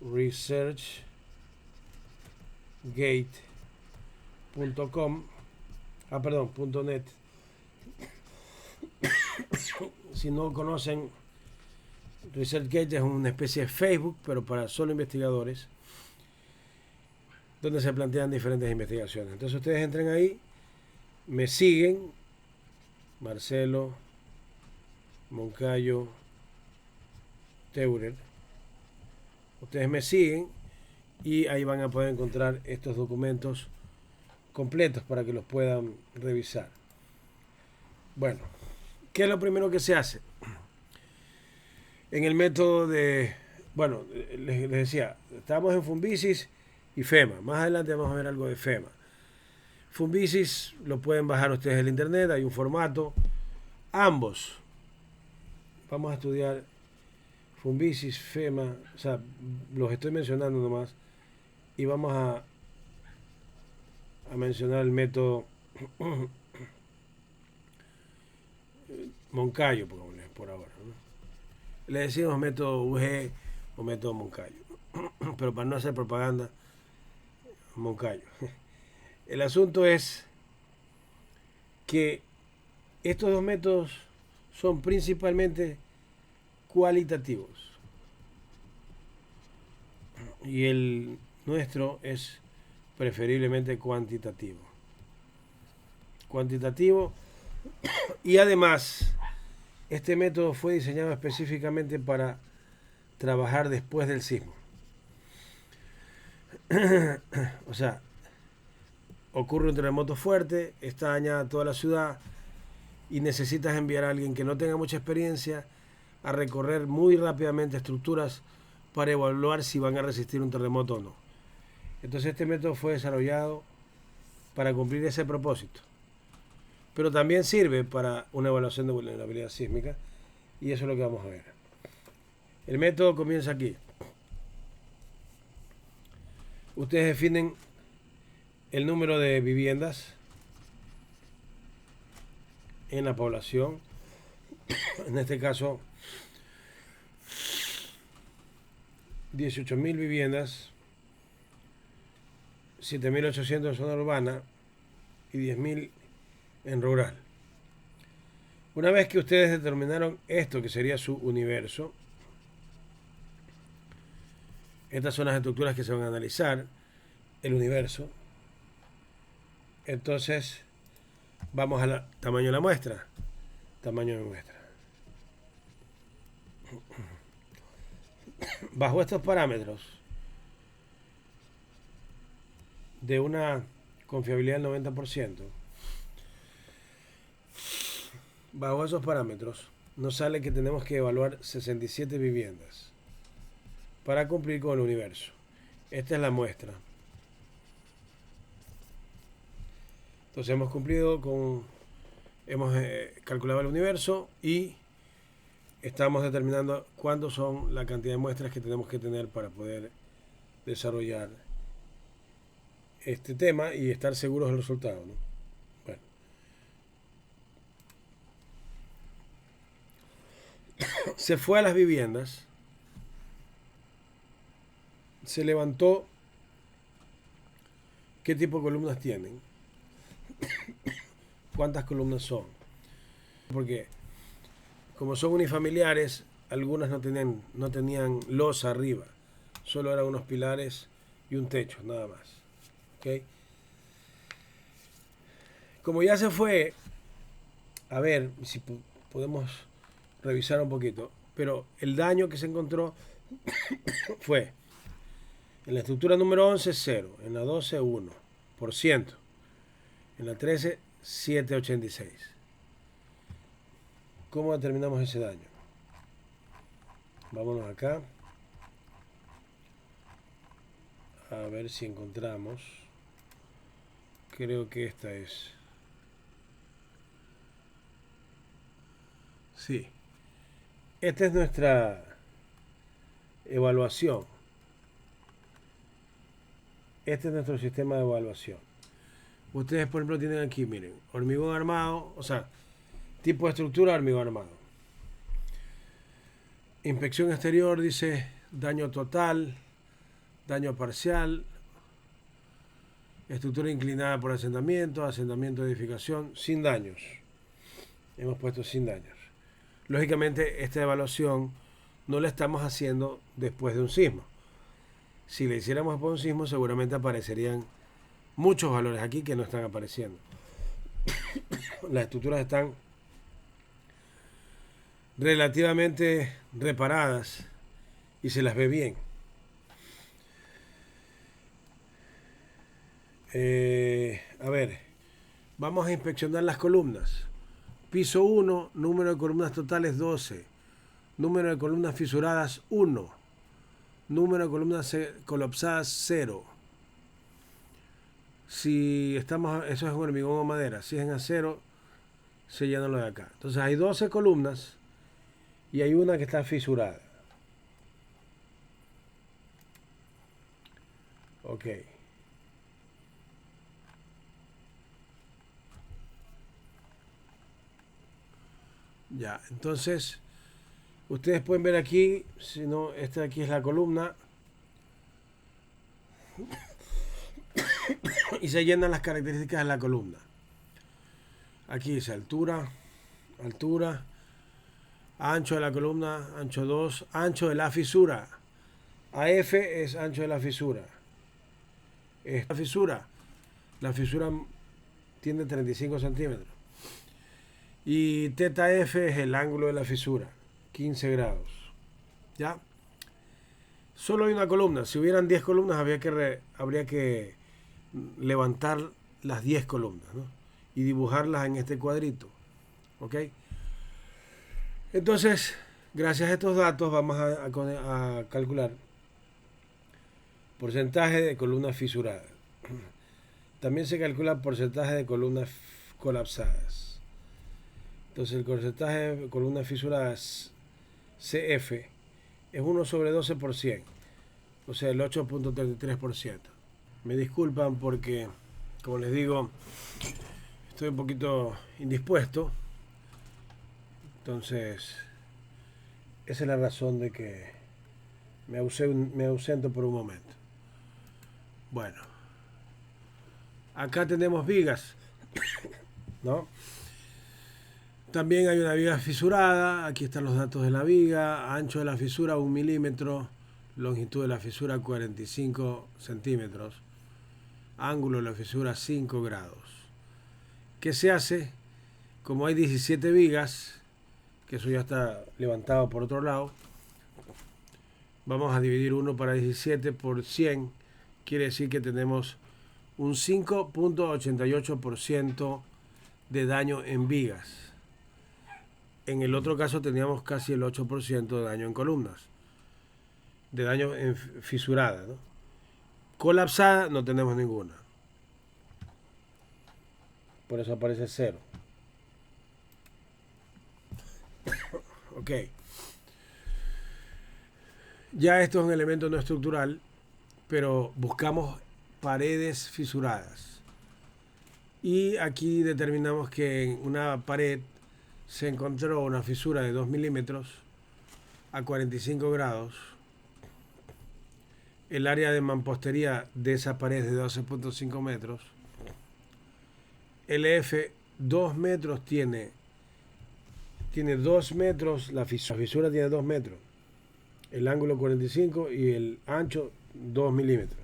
researchgate.com, .net. Si no conocen, ResearchGate es una especie de Facebook, pero para solo investigadores, donde se plantean diferentes investigaciones. Entonces ustedes entren ahí, me siguen, Marcelo Moncayo Teurer, ustedes me siguen y ahí van a poder encontrar estos documentos completos para que los puedan revisar. Bueno, ¿qué es lo primero que se hace? En el método de, bueno, les decía, estamos en Funvisis y FEMA. Más adelante vamos a ver algo de FEMA. Funvisis lo pueden bajar ustedes del internet, hay un formato. Ambos. Vamos a estudiar Funvisis, FEMA, o sea, los estoy mencionando nomás. Y vamos a mencionar el método Moncayo, por ahora, ¿no? Le decimos método UG o método Moncayo, pero para no hacer propaganda, Moncayo. El asunto es que estos dos métodos son principalmente cualitativos y el nuestro es preferiblemente cuantitativo. Y además este método fue diseñado específicamente para trabajar después del sismo. O sea, ocurre un terremoto fuerte, está dañada toda la ciudad y necesitas enviar a alguien que no tenga mucha experiencia a recorrer muy rápidamente estructuras para evaluar si van a resistir un terremoto o no. Entonces este método fue desarrollado para cumplir ese propósito. pero también sirve para una evaluación de vulnerabilidad sísmica, y eso es lo que vamos a ver. El método comienza aquí. Ustedes definen el número de viviendas en la población. En este caso, 18.000 viviendas, 7.800 en zona urbana y 10.000 en rural. Una vez que ustedes determinaron esto, que sería su universo, estas son las estructuras que se van a analizar, el universo. Entonces, vamos al tamaño de la muestra. Tamaño de muestra. Bajo estos parámetros, de una confiabilidad del 90%, bajo esos parámetros, nos sale que tenemos que evaluar 67 viviendas para cumplir con el universo. Esta es la muestra. Entonces hemos cumplido con, hemos calculado el universo y estamos determinando cuántos son la cantidad de muestras que tenemos que tener para poder desarrollar este tema y estar seguros del resultado, ¿no? Bueno. Se fue a las viviendas, se levantó qué tipo de columnas tienen, cuántas columnas son, porque como son unifamiliares, algunas no tenían losa arriba, solo eran unos pilares y un techo, nada más. ¿Okay? Como ya se fue, a ver si podemos revisar un poquito, pero el daño que se encontró fue en la estructura número 11, 0, en la 12, 1%, en la 13, 7,86. ¿Cómo determinamos ese daño? Vámonos acá. A ver si encontramos. Creo que esta es. Sí. Esta es nuestra evaluación. Este es nuestro sistema de evaluación. Ustedes, por ejemplo, tienen aquí, miren, hormigón armado, o sea, tipo de estructura, hormigón armado. Inspección exterior, dice daño total, daño parcial, estructura inclinada por asentamiento, asentamiento de edificación, sin daños. Hemos puesto sin daños. Lógicamente, esta evaluación no la estamos haciendo después de un sismo. Si le hiciéramos después de un sismo, seguramente aparecerían muchos valores aquí que no están apareciendo. Las estructuras están relativamente reparadas y se las ve bien. A ver, vamos a inspeccionar las columnas. Piso 1, número de columnas totales 12, número de columnas fisuradas 1, número de columnas colapsadas 0. Si estamos, eso es en hormigón o madera, si es en acero, se llena lo de acá. Entonces hay 12 columnas y hay una que está fisurada. Ok. Ya, entonces ustedes pueden ver aquí, si no, esta de aquí es la columna y se llenan las características de la columna. Aquí dice altura, ancho de la columna, ancho 2, ancho de la fisura. AF es ancho de la fisura. La fisura tiene 35 centímetros. Y teta F es el ángulo de la fisura, 15 grados. ¿Ya? Solo hay una columna. Si hubieran 10 columnas, habría que levantar las 10 columnas, ¿no? Y dibujarlas en este cuadrito. ¿Ok? Entonces, gracias a estos datos, vamos a calcular porcentaje de columnas fisuradas. También se calcula porcentaje de columnas colapsadas. Entonces el porcentaje de columnas fisuradas CF es 1 sobre 12 por 100, o sea, el 8.33%. Me disculpan porque, como les digo, estoy un poquito indispuesto. Entonces, esa es la razón de que me ausento por un momento. Bueno, acá tenemos vigas, ¿no? También hay una viga fisurada. Aquí están los datos de la viga. Ancho de la fisura 1 milímetro. Longitud de la fisura 45 centímetros. Ángulo de la fisura 5 grados. ¿Qué se hace? Como hay 17 vigas, que eso ya está levantado por otro lado, vamos a dividir 1 para 17 por 100. Quiere decir que tenemos un 5.88% de daño en vigas. En el otro caso teníamos casi el 8% de daño en columnas, de daño en fisurada, ¿no? Colapsada no tenemos ninguna. Por eso aparece 0. Ok. Ya esto es un elemento no estructural, pero buscamos paredes fisuradas. Y aquí determinamos que en una pared se encontró una fisura de 2 milímetros a 45 grados. El área de mampostería de esa pared es de 12.5 metros. LF 2 metros tiene 2 metros, la fisura tiene 2 metros. El ángulo 45 y el ancho 2 milímetros.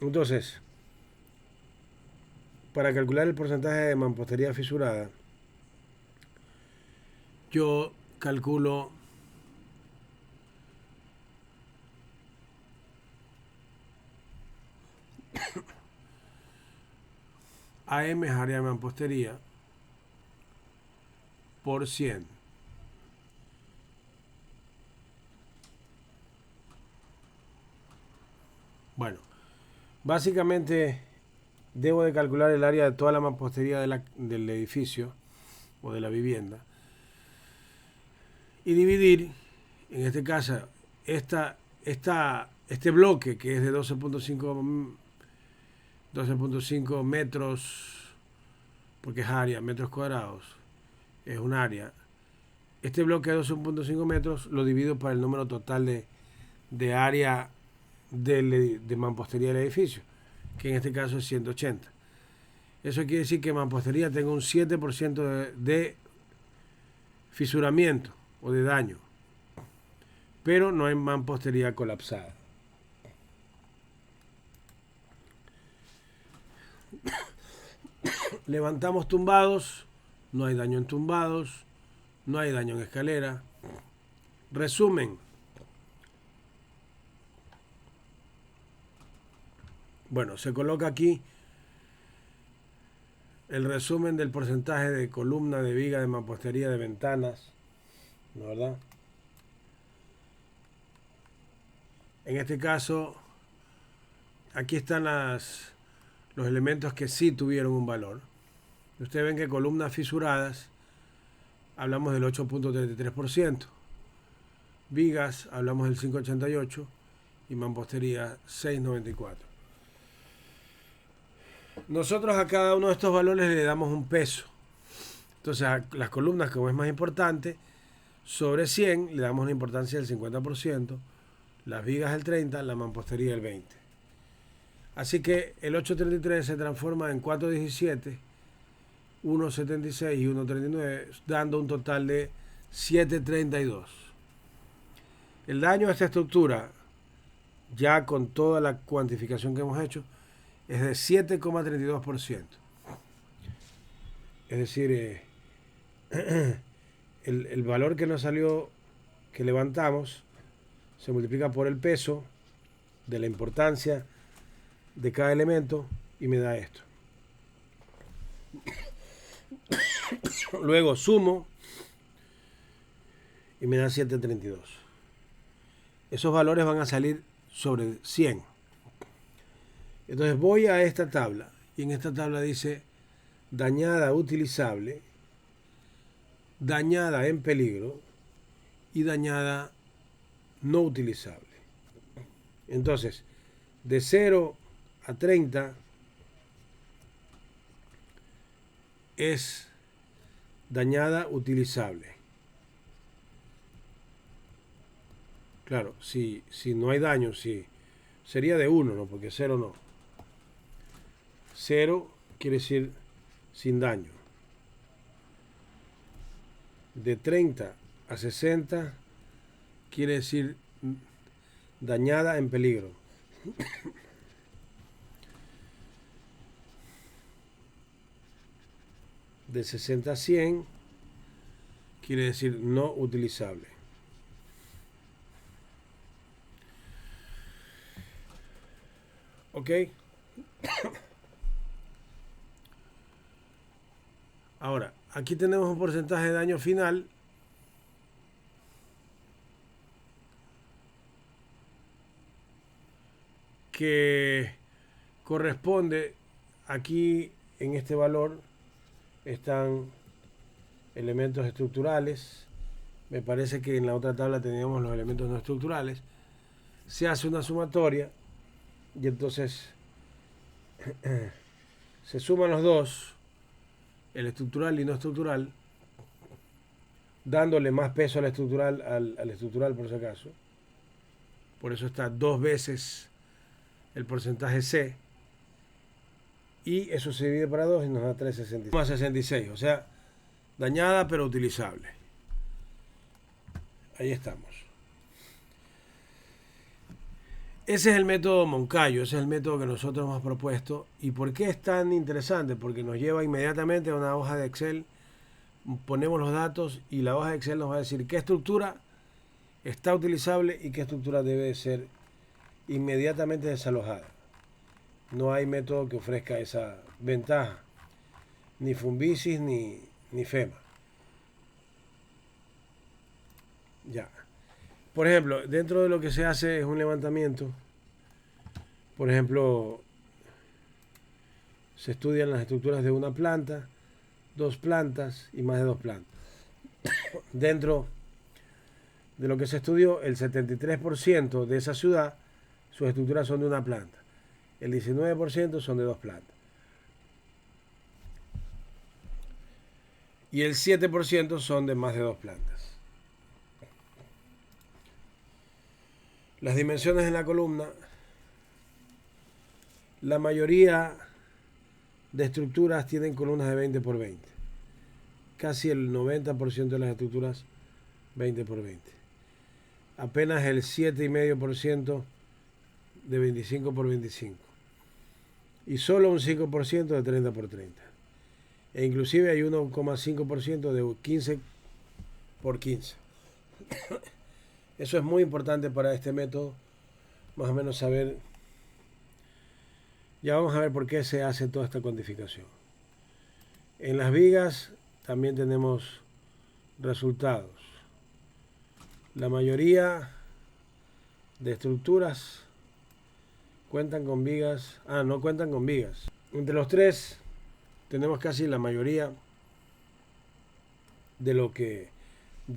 Entonces, para calcular el porcentaje de mampostería fisurada, yo calculo AM es área de mampostería por 100. Bueno, básicamente debo de calcular el área de toda la mampostería del edificio o de la vivienda y dividir, en este caso, este bloque que es de 12.5 metros, porque es área, metros cuadrados, es un área. Este bloque de 12.5 metros lo divido para el número total de área de mampostería del edificio, que en este caso es 180. Eso quiere decir que mampostería tenga un 7% de fisuramiento o de daño, pero no hay mampostería colapsada. Levantamos tumbados, no hay daño en tumbados, no hay daño en escalera. Resumen. Bueno, se coloca aquí el resumen del porcentaje de columna, de viga, de mampostería, de ventanas, ¿no, verdad? En este caso, aquí están los elementos que sí tuvieron un valor. Ustedes ven que columnas fisuradas, hablamos del 8.33%. Vigas, hablamos del 5.88%. Y mampostería, 6.94%. Nosotros a cada uno de estos valores le damos un peso. Entonces a las columnas, como es más importante, sobre 100 le damos una importancia del 50%, las vigas el 30%, la mampostería el 20%. Así que el 8.33 se transforma en 4.17, 1.76 y 1.39, dando un total de 7.32. El daño a esta estructura, ya con toda la cuantificación que hemos hecho, es de 7.32%. Es decir, el valor que nos salió, que levantamos, se multiplica por el peso de la importancia de cada elemento y me da esto. Luego sumo y me da 7.32. Esos valores van a salir sobre 100. Entonces voy a esta tabla y en esta tabla dice dañada utilizable, dañada en peligro y dañada no utilizable. Entonces, de 0 a 30 es dañada utilizable. Claro, si no hay daño, sí. Sería de 1, ¿no? Porque 0 no. 0 quiere decir sin daño. De 30 a 60 quiere decir dañada en peligro. De 60 a 100 quiere decir no utilizable. ¿Ok? Ahora, aquí tenemos un porcentaje de daño final que corresponde, aquí en este valor están elementos estructurales. Me parece que en la otra tabla teníamos los elementos no estructurales. Se hace una sumatoria y entonces se suman los dos, el estructural y no estructural, dándole más peso al estructural por si acaso. Por eso está 2 veces el porcentaje C. Y eso se divide para 2 y nos da 3,66. Más 66, o sea, dañada pero utilizable. Ahí estamos. Ese es el método Moncayo, ese es el método que nosotros hemos propuesto. ¿Y por qué es tan interesante? Porque nos lleva inmediatamente a una hoja de Excel, ponemos los datos y la hoja de Excel nos va a decir qué estructura está utilizable y qué estructura debe ser inmediatamente desalojada. No hay método que ofrezca esa ventaja, ni Fumvisis ni FEMA. Ya. Por ejemplo, dentro de lo que se hace es un levantamiento. Por ejemplo, se estudian las estructuras de una planta, 2 plantas y más de 2 plantas. Dentro de lo que se estudió, el 73% de esa ciudad, sus estructuras son de una planta. El 19% son de 2 plantas. Y el 7% son de más de 2 plantas. Las dimensiones en la columna, la mayoría de estructuras tienen columnas de 20 por 20. Casi el 90% de las estructuras 20 por 20. Apenas el 7,5% de 25 por 25. Y solo un 5% de 30 por 30. E inclusive hay 1,5% de 15 por 15. Eso es muy importante para este método, más o menos saber. Ya vamos a ver por qué se hace toda esta cuantificación. En las vigas también tenemos resultados. La mayoría de estructuras cuentan con vigas. No cuentan con vigas. Entre los tres tenemos casi la mayoría de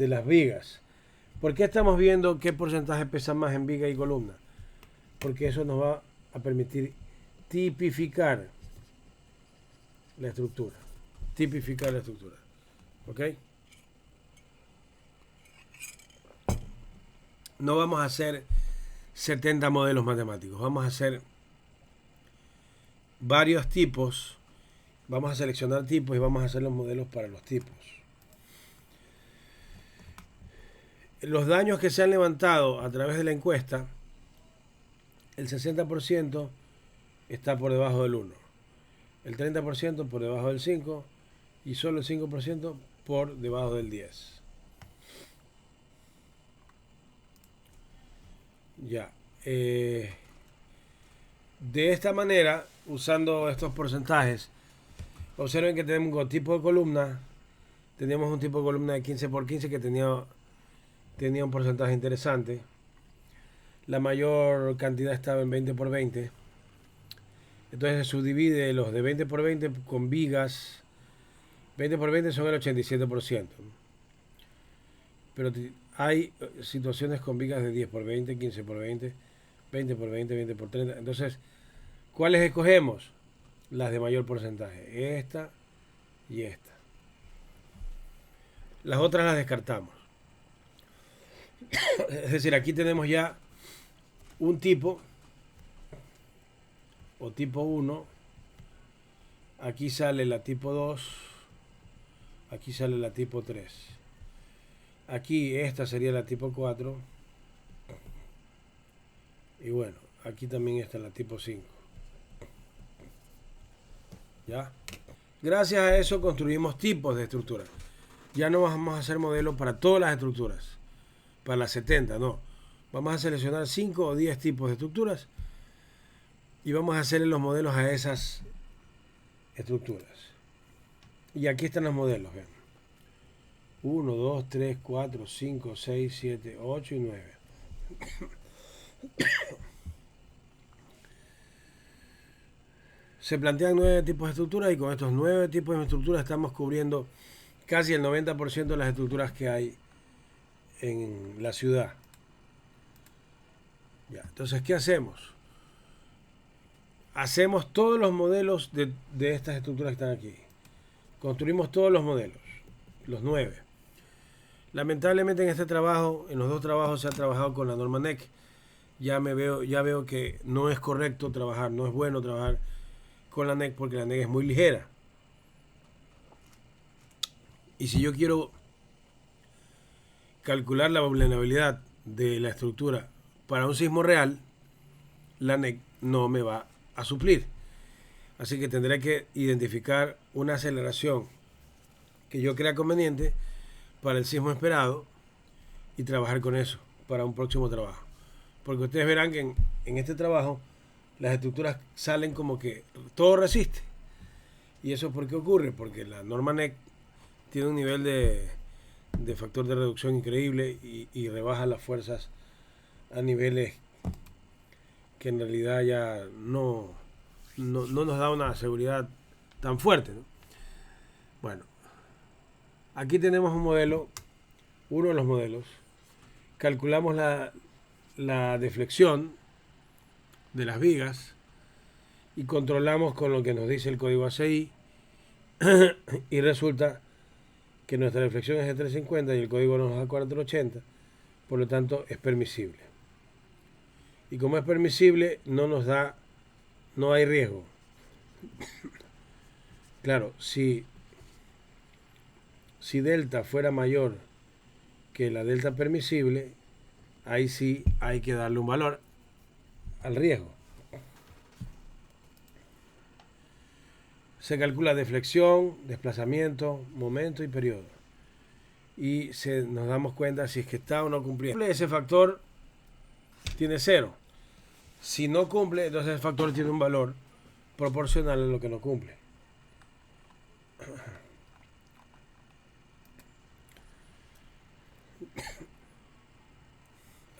las vigas. ¿Por qué estamos viendo qué porcentaje pesa más en viga y columna? Porque eso nos va a permitir tipificar la estructura. Tipificar la estructura. ¿Ok? No vamos a hacer 70 modelos matemáticos. Vamos a hacer varios tipos. Vamos a seleccionar tipos y vamos a hacer los modelos para los tipos. Los daños que se han levantado a través de la encuesta, el 60% está por debajo del 1, el 30% por debajo del 5 y solo el 5% por debajo del 10. Ya. De esta manera, usando estos porcentajes, observen que tenemos un tipo de columna. Teníamos un tipo de columna de 15 por 15 que tenía un porcentaje interesante. La mayor cantidad estaba en 20 por 20. Entonces se subdivide los de 20 por 20 con vigas. 20 por 20 son el 87%. Pero hay situaciones con vigas de 10 por 20, 15 por 20, 20 por 20, 20 por 30. Entonces, ¿cuáles escogemos? Las de mayor porcentaje. Esta y esta. Las otras las descartamos. Es decir, aquí tenemos ya un tipo o tipo 1. Aquí sale la tipo 2. Aquí sale la tipo 3. Aquí esta sería la tipo 4. Y bueno, aquí también está la tipo 5. ¿Ya? Gracias a eso construimos tipos de estructuras. Ya no vamos a hacer modelos para todas las estructuras. Para las 70, no. Vamos a seleccionar 5 o 10 tipos de estructuras y vamos a hacerle los modelos a esas estructuras. Y aquí están los modelos, vean. 1, 2, 3, 4, 5, 6, 7, 8 y 9. Se plantean 9 tipos de estructuras y con estos 9 tipos de estructuras estamos cubriendo casi el 90% de las estructuras que hay en la ciudad. Ya, entonces, ¿qué hacemos? Hacemos todos los modelos de estas estructuras que están aquí. Construimos todos los modelos, los 9. Lamentablemente en este trabajo, en los dos trabajos se ha trabajado con la norma NEC. Ya veo que no es correcto trabajar, no es bueno trabajar con la NEC porque la NEC es muy ligera. Y si yo quiero calcular la vulnerabilidad de la estructura para un sismo real, la NEC no me va a suplir. Así que tendré que identificar una aceleración que yo crea conveniente para el sismo esperado y trabajar con eso para un próximo trabajo. Porque ustedes verán que en este trabajo las estructuras salen como que todo resiste. ¿Y eso por qué ocurre? Porque la norma NEC tiene un nivel de factor de reducción increíble y rebaja las fuerzas a niveles que en realidad ya no nos da una seguridad tan fuerte, ¿no? Bueno, aquí tenemos un modelo, uno de los modelos. Calculamos la deflexión de las vigas y controlamos con lo que nos dice el código ACI y resulta que nuestra deflexión es de 350 y el código nos da 480, por lo tanto es permisible. Y como es permisible, no hay riesgo. Claro, si delta fuera mayor que la delta permisible, ahí sí hay que darle un valor al riesgo. Se calcula deflexión, desplazamiento, momento y periodo. Y nos damos cuenta si es que está o no cumpliendo. Ese factor tiene 0. Si no cumple, entonces el factor tiene un valor proporcional a lo que no cumple.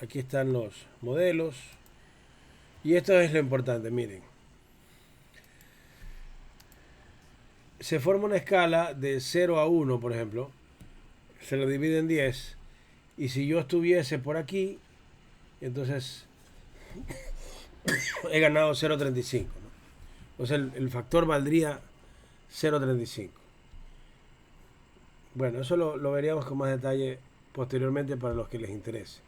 Aquí están los modelos. Y esto es lo importante, miren. Se forma una escala de 0 a 1, por ejemplo. Se lo divide en 10. Y si yo estuviese por aquí, entonces he ganado 0,35, ¿no? O sea, el factor valdría 0,35. Bueno, eso lo veríamos con más detalle posteriormente para los que les interese.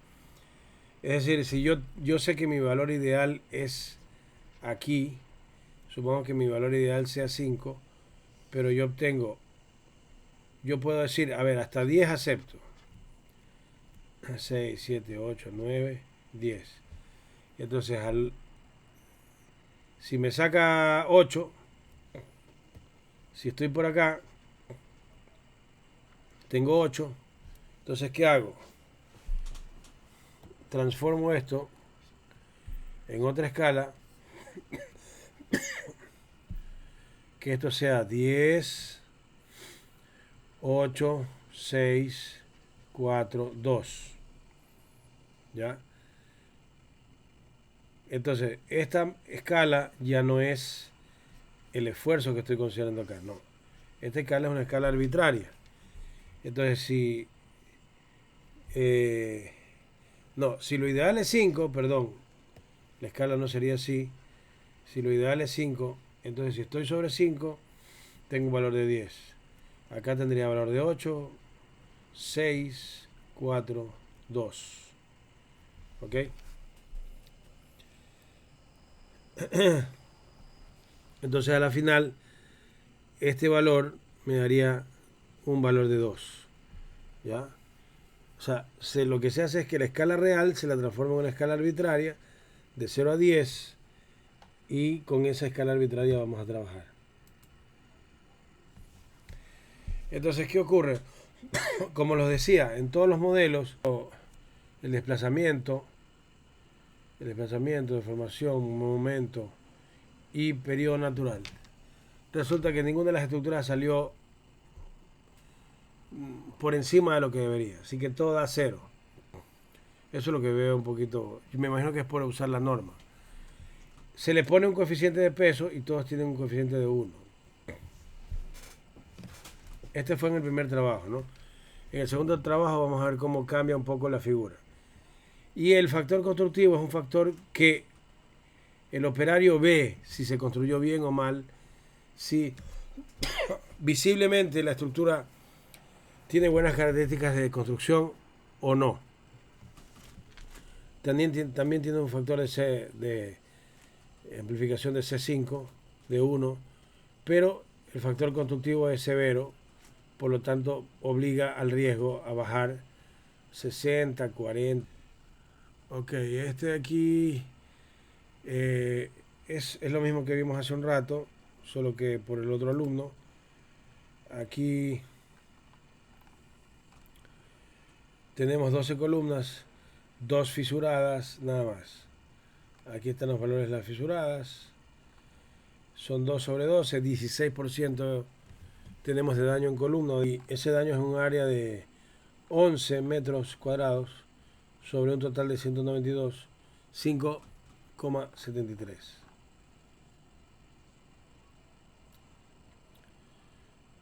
Es decir, si yo sé que mi valor ideal es aquí, supongo que mi valor ideal sea 5, pero yo puedo decir, a ver, hasta 10 acepto. 6, 7, 8, 9, 10. Entonces, si me saca 8, si estoy por acá, tengo 8. Entonces, ¿qué hago? Transformo esto en otra escala, que esto sea 10, 8, 6, 4, 2. ¿Ya? Entonces, esta escala ya no es el esfuerzo que estoy considerando acá. No. Esta escala es una escala arbitraria. Entonces, si si lo ideal es 5, perdón, la escala no sería así. Si lo ideal es 5, entonces si estoy sobre 5, tengo un valor de 10. Acá tendría valor de 8, 6, 4, 2. ¿Ok? Entonces a la final, este valor me daría un valor de 2. ¿Ya? O sea, lo que se hace es que la escala real se la transforma en una escala arbitraria de 0 a 10 y con esa escala arbitraria vamos a trabajar. Entonces, ¿qué ocurre? Como los decía, en todos los modelos, el desplazamiento, deformación, momento y periodo natural. Resulta que ninguna de las estructuras salió por encima de lo que debería. Así que todo da 0. Eso es lo que veo un poquito. Me imagino que es por usar la norma. Se le pone un coeficiente de peso y todos tienen un coeficiente de 1. Este fue en el primer trabajo, ¿no? En el segundo trabajo vamos a ver cómo cambia un poco la figura. Y el factor constructivo es un factor que el operario ve si se construyó bien o mal, si visiblemente la estructura tiene buenas características de construcción o no. También tiene un factor de amplificación de C5, de 1, pero el factor constructivo es severo, por lo tanto obliga al riesgo a bajar 60, 40. Ok, este de aquí es lo mismo que vimos hace un rato, solo que por el otro alumno. Aquí tenemos 12 columnas, 2 fisuradas, nada más. Aquí están los valores de las fisuradas. Son 2 sobre 12, 16% tenemos de daño en columna. Y ese daño es un área de 11 metros cuadrados sobre un total de 192, 5,73.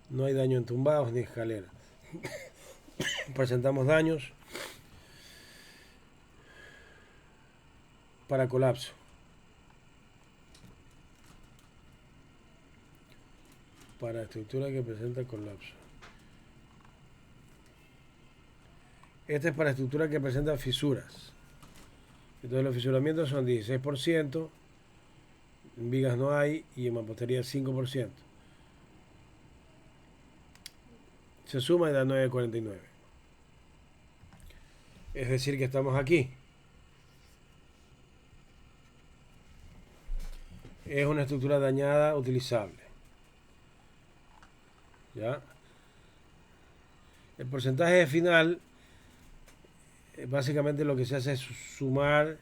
No hay daño en tumbados ni escaleras. Presentamos daños para colapso. Para estructura que presenta colapso. Este es para estructura que presenta fisuras. Entonces los fisuramientos son 16%, en vigas no hay y en mampostería 5%. Se suma y da 9,49. Es decir que estamos aquí. Es una estructura dañada utilizable. ¿Ya? El porcentaje final, básicamente lo que se hace es sumar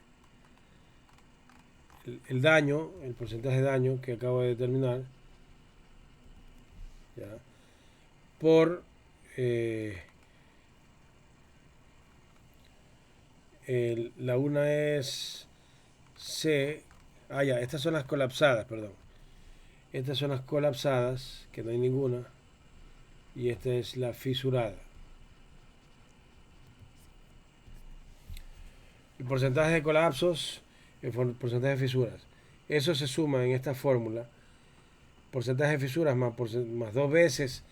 el daño, el porcentaje de daño que acabo de determinar, ¿ya? Por la una es C. Ya, estas son las colapsadas, perdón. Estas son las colapsadas, que no hay ninguna. Y esta es la fisurada. El porcentaje de colapsos, el porcentaje de fisuras. Eso se suma en esta fórmula. Porcentaje de fisuras más 2 veces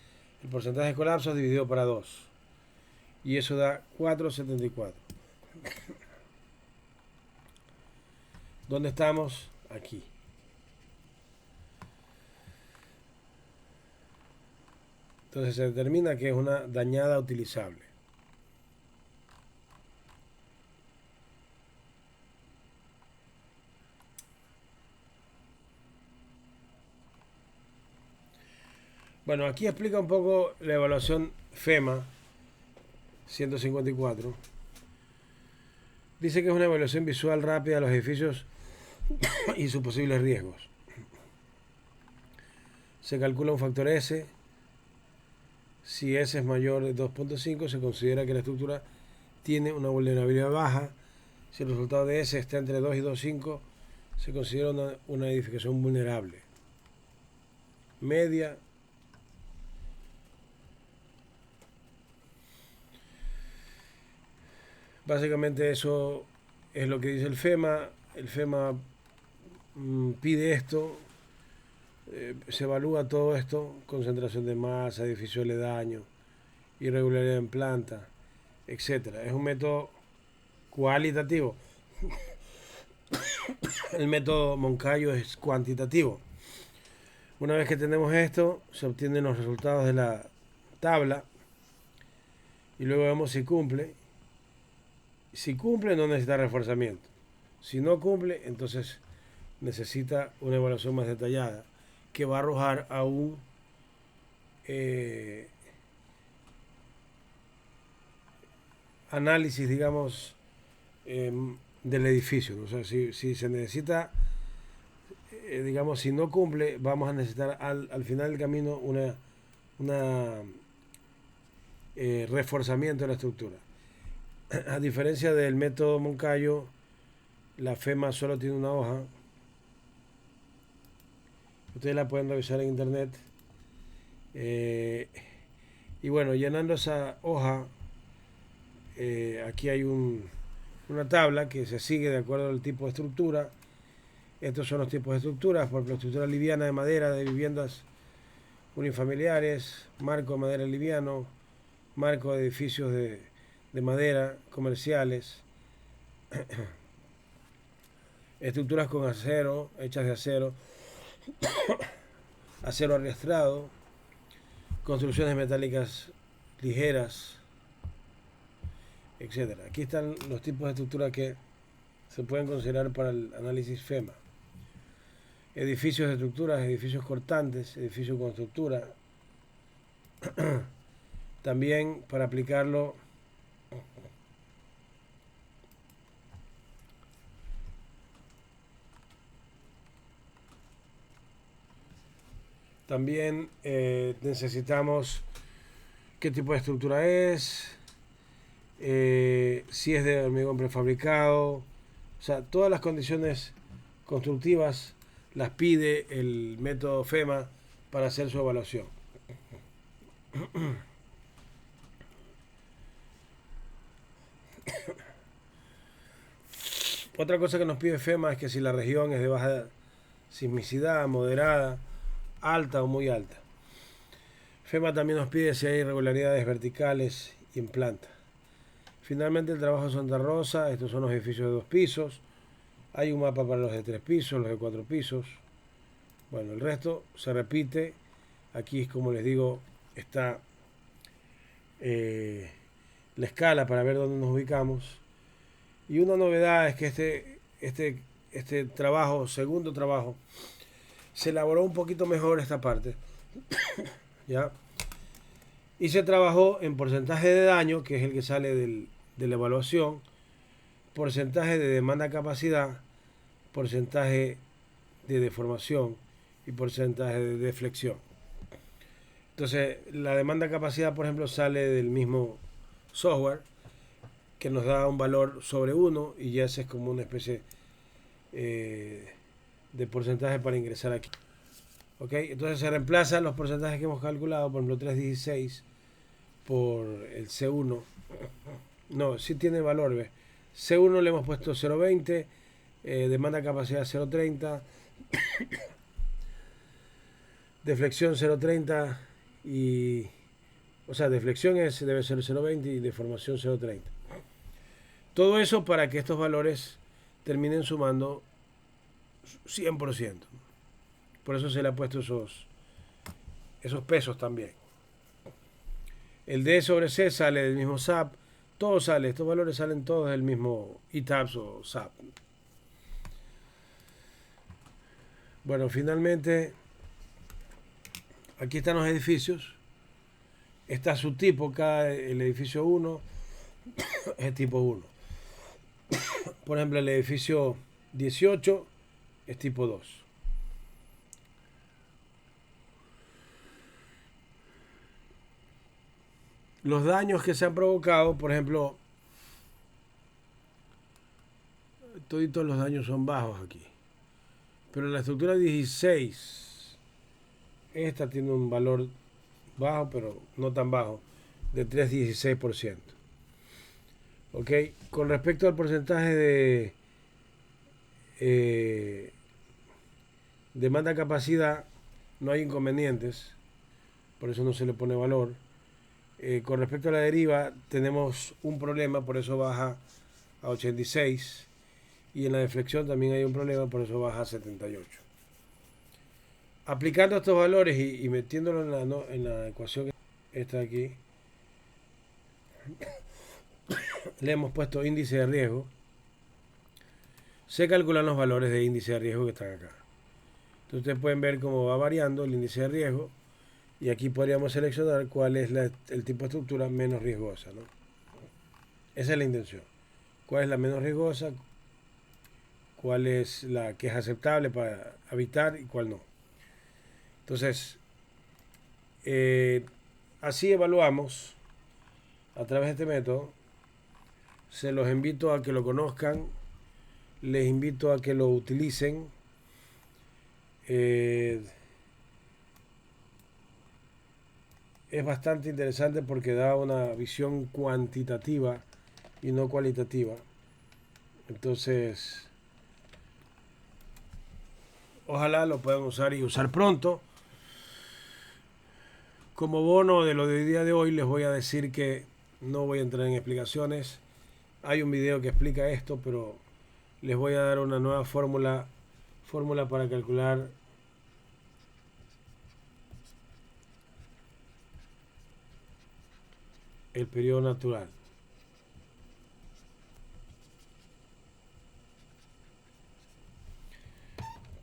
el porcentaje de colapsos dividido para 2. Y eso da 4,74. ¿Dónde estamos? Aquí. Entonces se determina que es una dañada utilizable. Bueno, aquí explica un poco la evaluación FEMA 154. Dice que es una evaluación visual rápida de los edificios y sus posibles riesgos. Se calcula un factor S. Si S es mayor de 2,5, se considera que la estructura tiene una vulnerabilidad baja. Si el resultado de S está entre 2 y 2,5, se considera una edificación vulnerable. media. Básicamente eso es lo que dice el FEMA. El FEMA pide esto, se evalúa todo esto, concentración de masa, edificio aledaño, irregularidad en planta, etcétera. Es un método cualitativo. El método Moncayo es cuantitativo. Una vez que tenemos esto, se obtienen los resultados de la tabla y luego vemos si cumple. Si cumple, no necesita reforzamiento. Si no cumple, entonces necesita una evaluación más detallada que va a arrojar a un análisis, digamos, del edificio. O sea, si se necesita, digamos, si no cumple, vamos a necesitar al final del camino una reforzamiento de la estructura. A diferencia del método Moncayo, la FEMA solo tiene una hoja. Ustedes la pueden revisar en internet. Y bueno, llenando esa hoja, aquí hay una tabla que se sigue de acuerdo al tipo de estructura. Estos son los tipos de estructuras, por ejemplo, estructura liviana de madera de viviendas unifamiliares, marco de madera liviano, marco de edificios de madera comerciales, estructuras con acero, hechas de acero, acero arrastrado, construcciones metálicas ligeras, etcétera. Aquí están los tipos de estructura que se pueden considerar para el análisis FEMA. Edificios de estructuras, edificios cortantes, edificios con estructura. También para aplicarlo también necesitamos qué tipo de estructura es, si es de hormigón prefabricado, o sea, todas las condiciones constructivas las pide el método FEMA para hacer su evaluación. Otra cosa que nos pide FEMA es que si la región es de baja sismicidad, moderada, alta o muy alta. FEMA también nos pide si hay irregularidades verticales y en planta. Finalmente el trabajo de Santa Rosa, estos son los edificios de 2 pisos. Hay un mapa para los de 3 pisos, los de 4 pisos. Bueno, el resto se repite. Aquí, como les digo, está la escala para ver dónde nos ubicamos. Y una novedad es que este trabajo, segundo trabajo, se elaboró un poquito mejor esta parte. ¿Ya? Y se trabajó en porcentaje de daño, que es el que sale de la evaluación, porcentaje de demanda-capacidad, porcentaje de deformación y porcentaje de deflexión. Entonces, la demanda-capacidad, por ejemplo, sale del mismo software, que nos da un valor sobre 1 y ya ese es como una especie de porcentaje para ingresar aquí. ¿Ok? Entonces se reemplazan los porcentajes que hemos calculado, por ejemplo 3.16 por el C1. No, sí tiene valor, ¿ves? C1 le hemos puesto 0.20, demanda capacidad 0.30, deflexión 0.30 y... O sea, deflexión debe ser 0.20 y deformación 0.30. Todo eso para que estos valores terminen sumando 100%. Por eso se le ha puesto esos pesos también. El D sobre C sale del mismo SAP. Todo sale, estos valores salen todos del mismo ITAPS o SAP. Bueno, finalmente, aquí están los edificios. Está su tipo, el edificio 1 es tipo 1. Por ejemplo, el edificio 18 es tipo 2. Los daños que se han provocado, por ejemplo, todos los daños son bajos aquí. Pero la estructura 16 Esta tiene un valor bajo, pero no tan bajo, de 3,16%. Ok, con respecto al porcentaje de demanda capacidad, no hay inconvenientes, por eso no se le pone valor. Con respecto a la deriva, tenemos un problema, por eso baja a 86. Y en la deflexión también hay un problema, por eso baja a 78. Aplicando estos valores y metiéndolo en la ecuación que está aquí, le hemos puesto índice de riesgo. Se calculan los valores de índice de riesgo que están acá. Entonces ustedes pueden ver cómo va variando el índice de riesgo. Y aquí podríamos seleccionar cuál es el tipo de estructura menos riesgosa, ¿no? Esa es la intención. ¿Cuál es la menos riesgosa? ¿Cuál es la que es aceptable para habitar y cuál no? Entonces, así evaluamos a través de este método. Se los invito a que lo conozcan. Les invito a que lo utilicen. Es bastante interesante porque da una visión cuantitativa y no cualitativa. Entonces, ojalá lo puedan usar y usar pronto. Como bono de lo de día de hoy les voy a decir que no voy a entrar en explicaciones. Hay un video que explica esto, pero les voy a dar una nueva fórmula para calcular el periodo natural.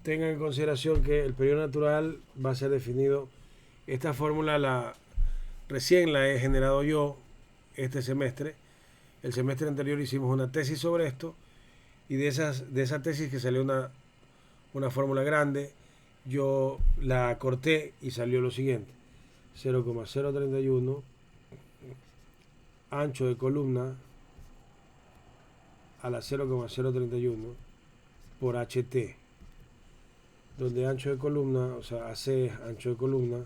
Tengan en consideración que el periodo natural va a ser definido. Esta fórmula recién la he generado yo este semestre. El semestre anterior hicimos una tesis sobre esto y de esa tesis que salió una fórmula grande, yo la corté y salió lo siguiente: 0,031 ancho de columna a la 0,031 por HT, donde ancho de columna, o sea, AC es ancho de columna,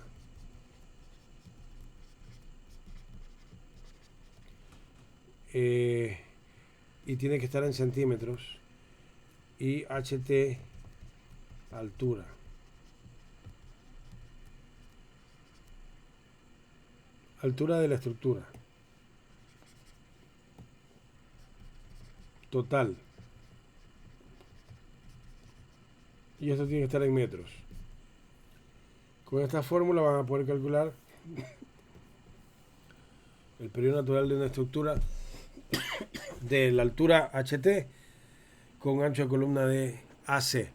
y tiene que estar en centímetros, y HT altura. Altura de la estructura total. Y esto tiene que estar en metros. Con esta fórmula van a poder calcular el periodo natural de una estructura de la altura HT con ancho de columna de AC.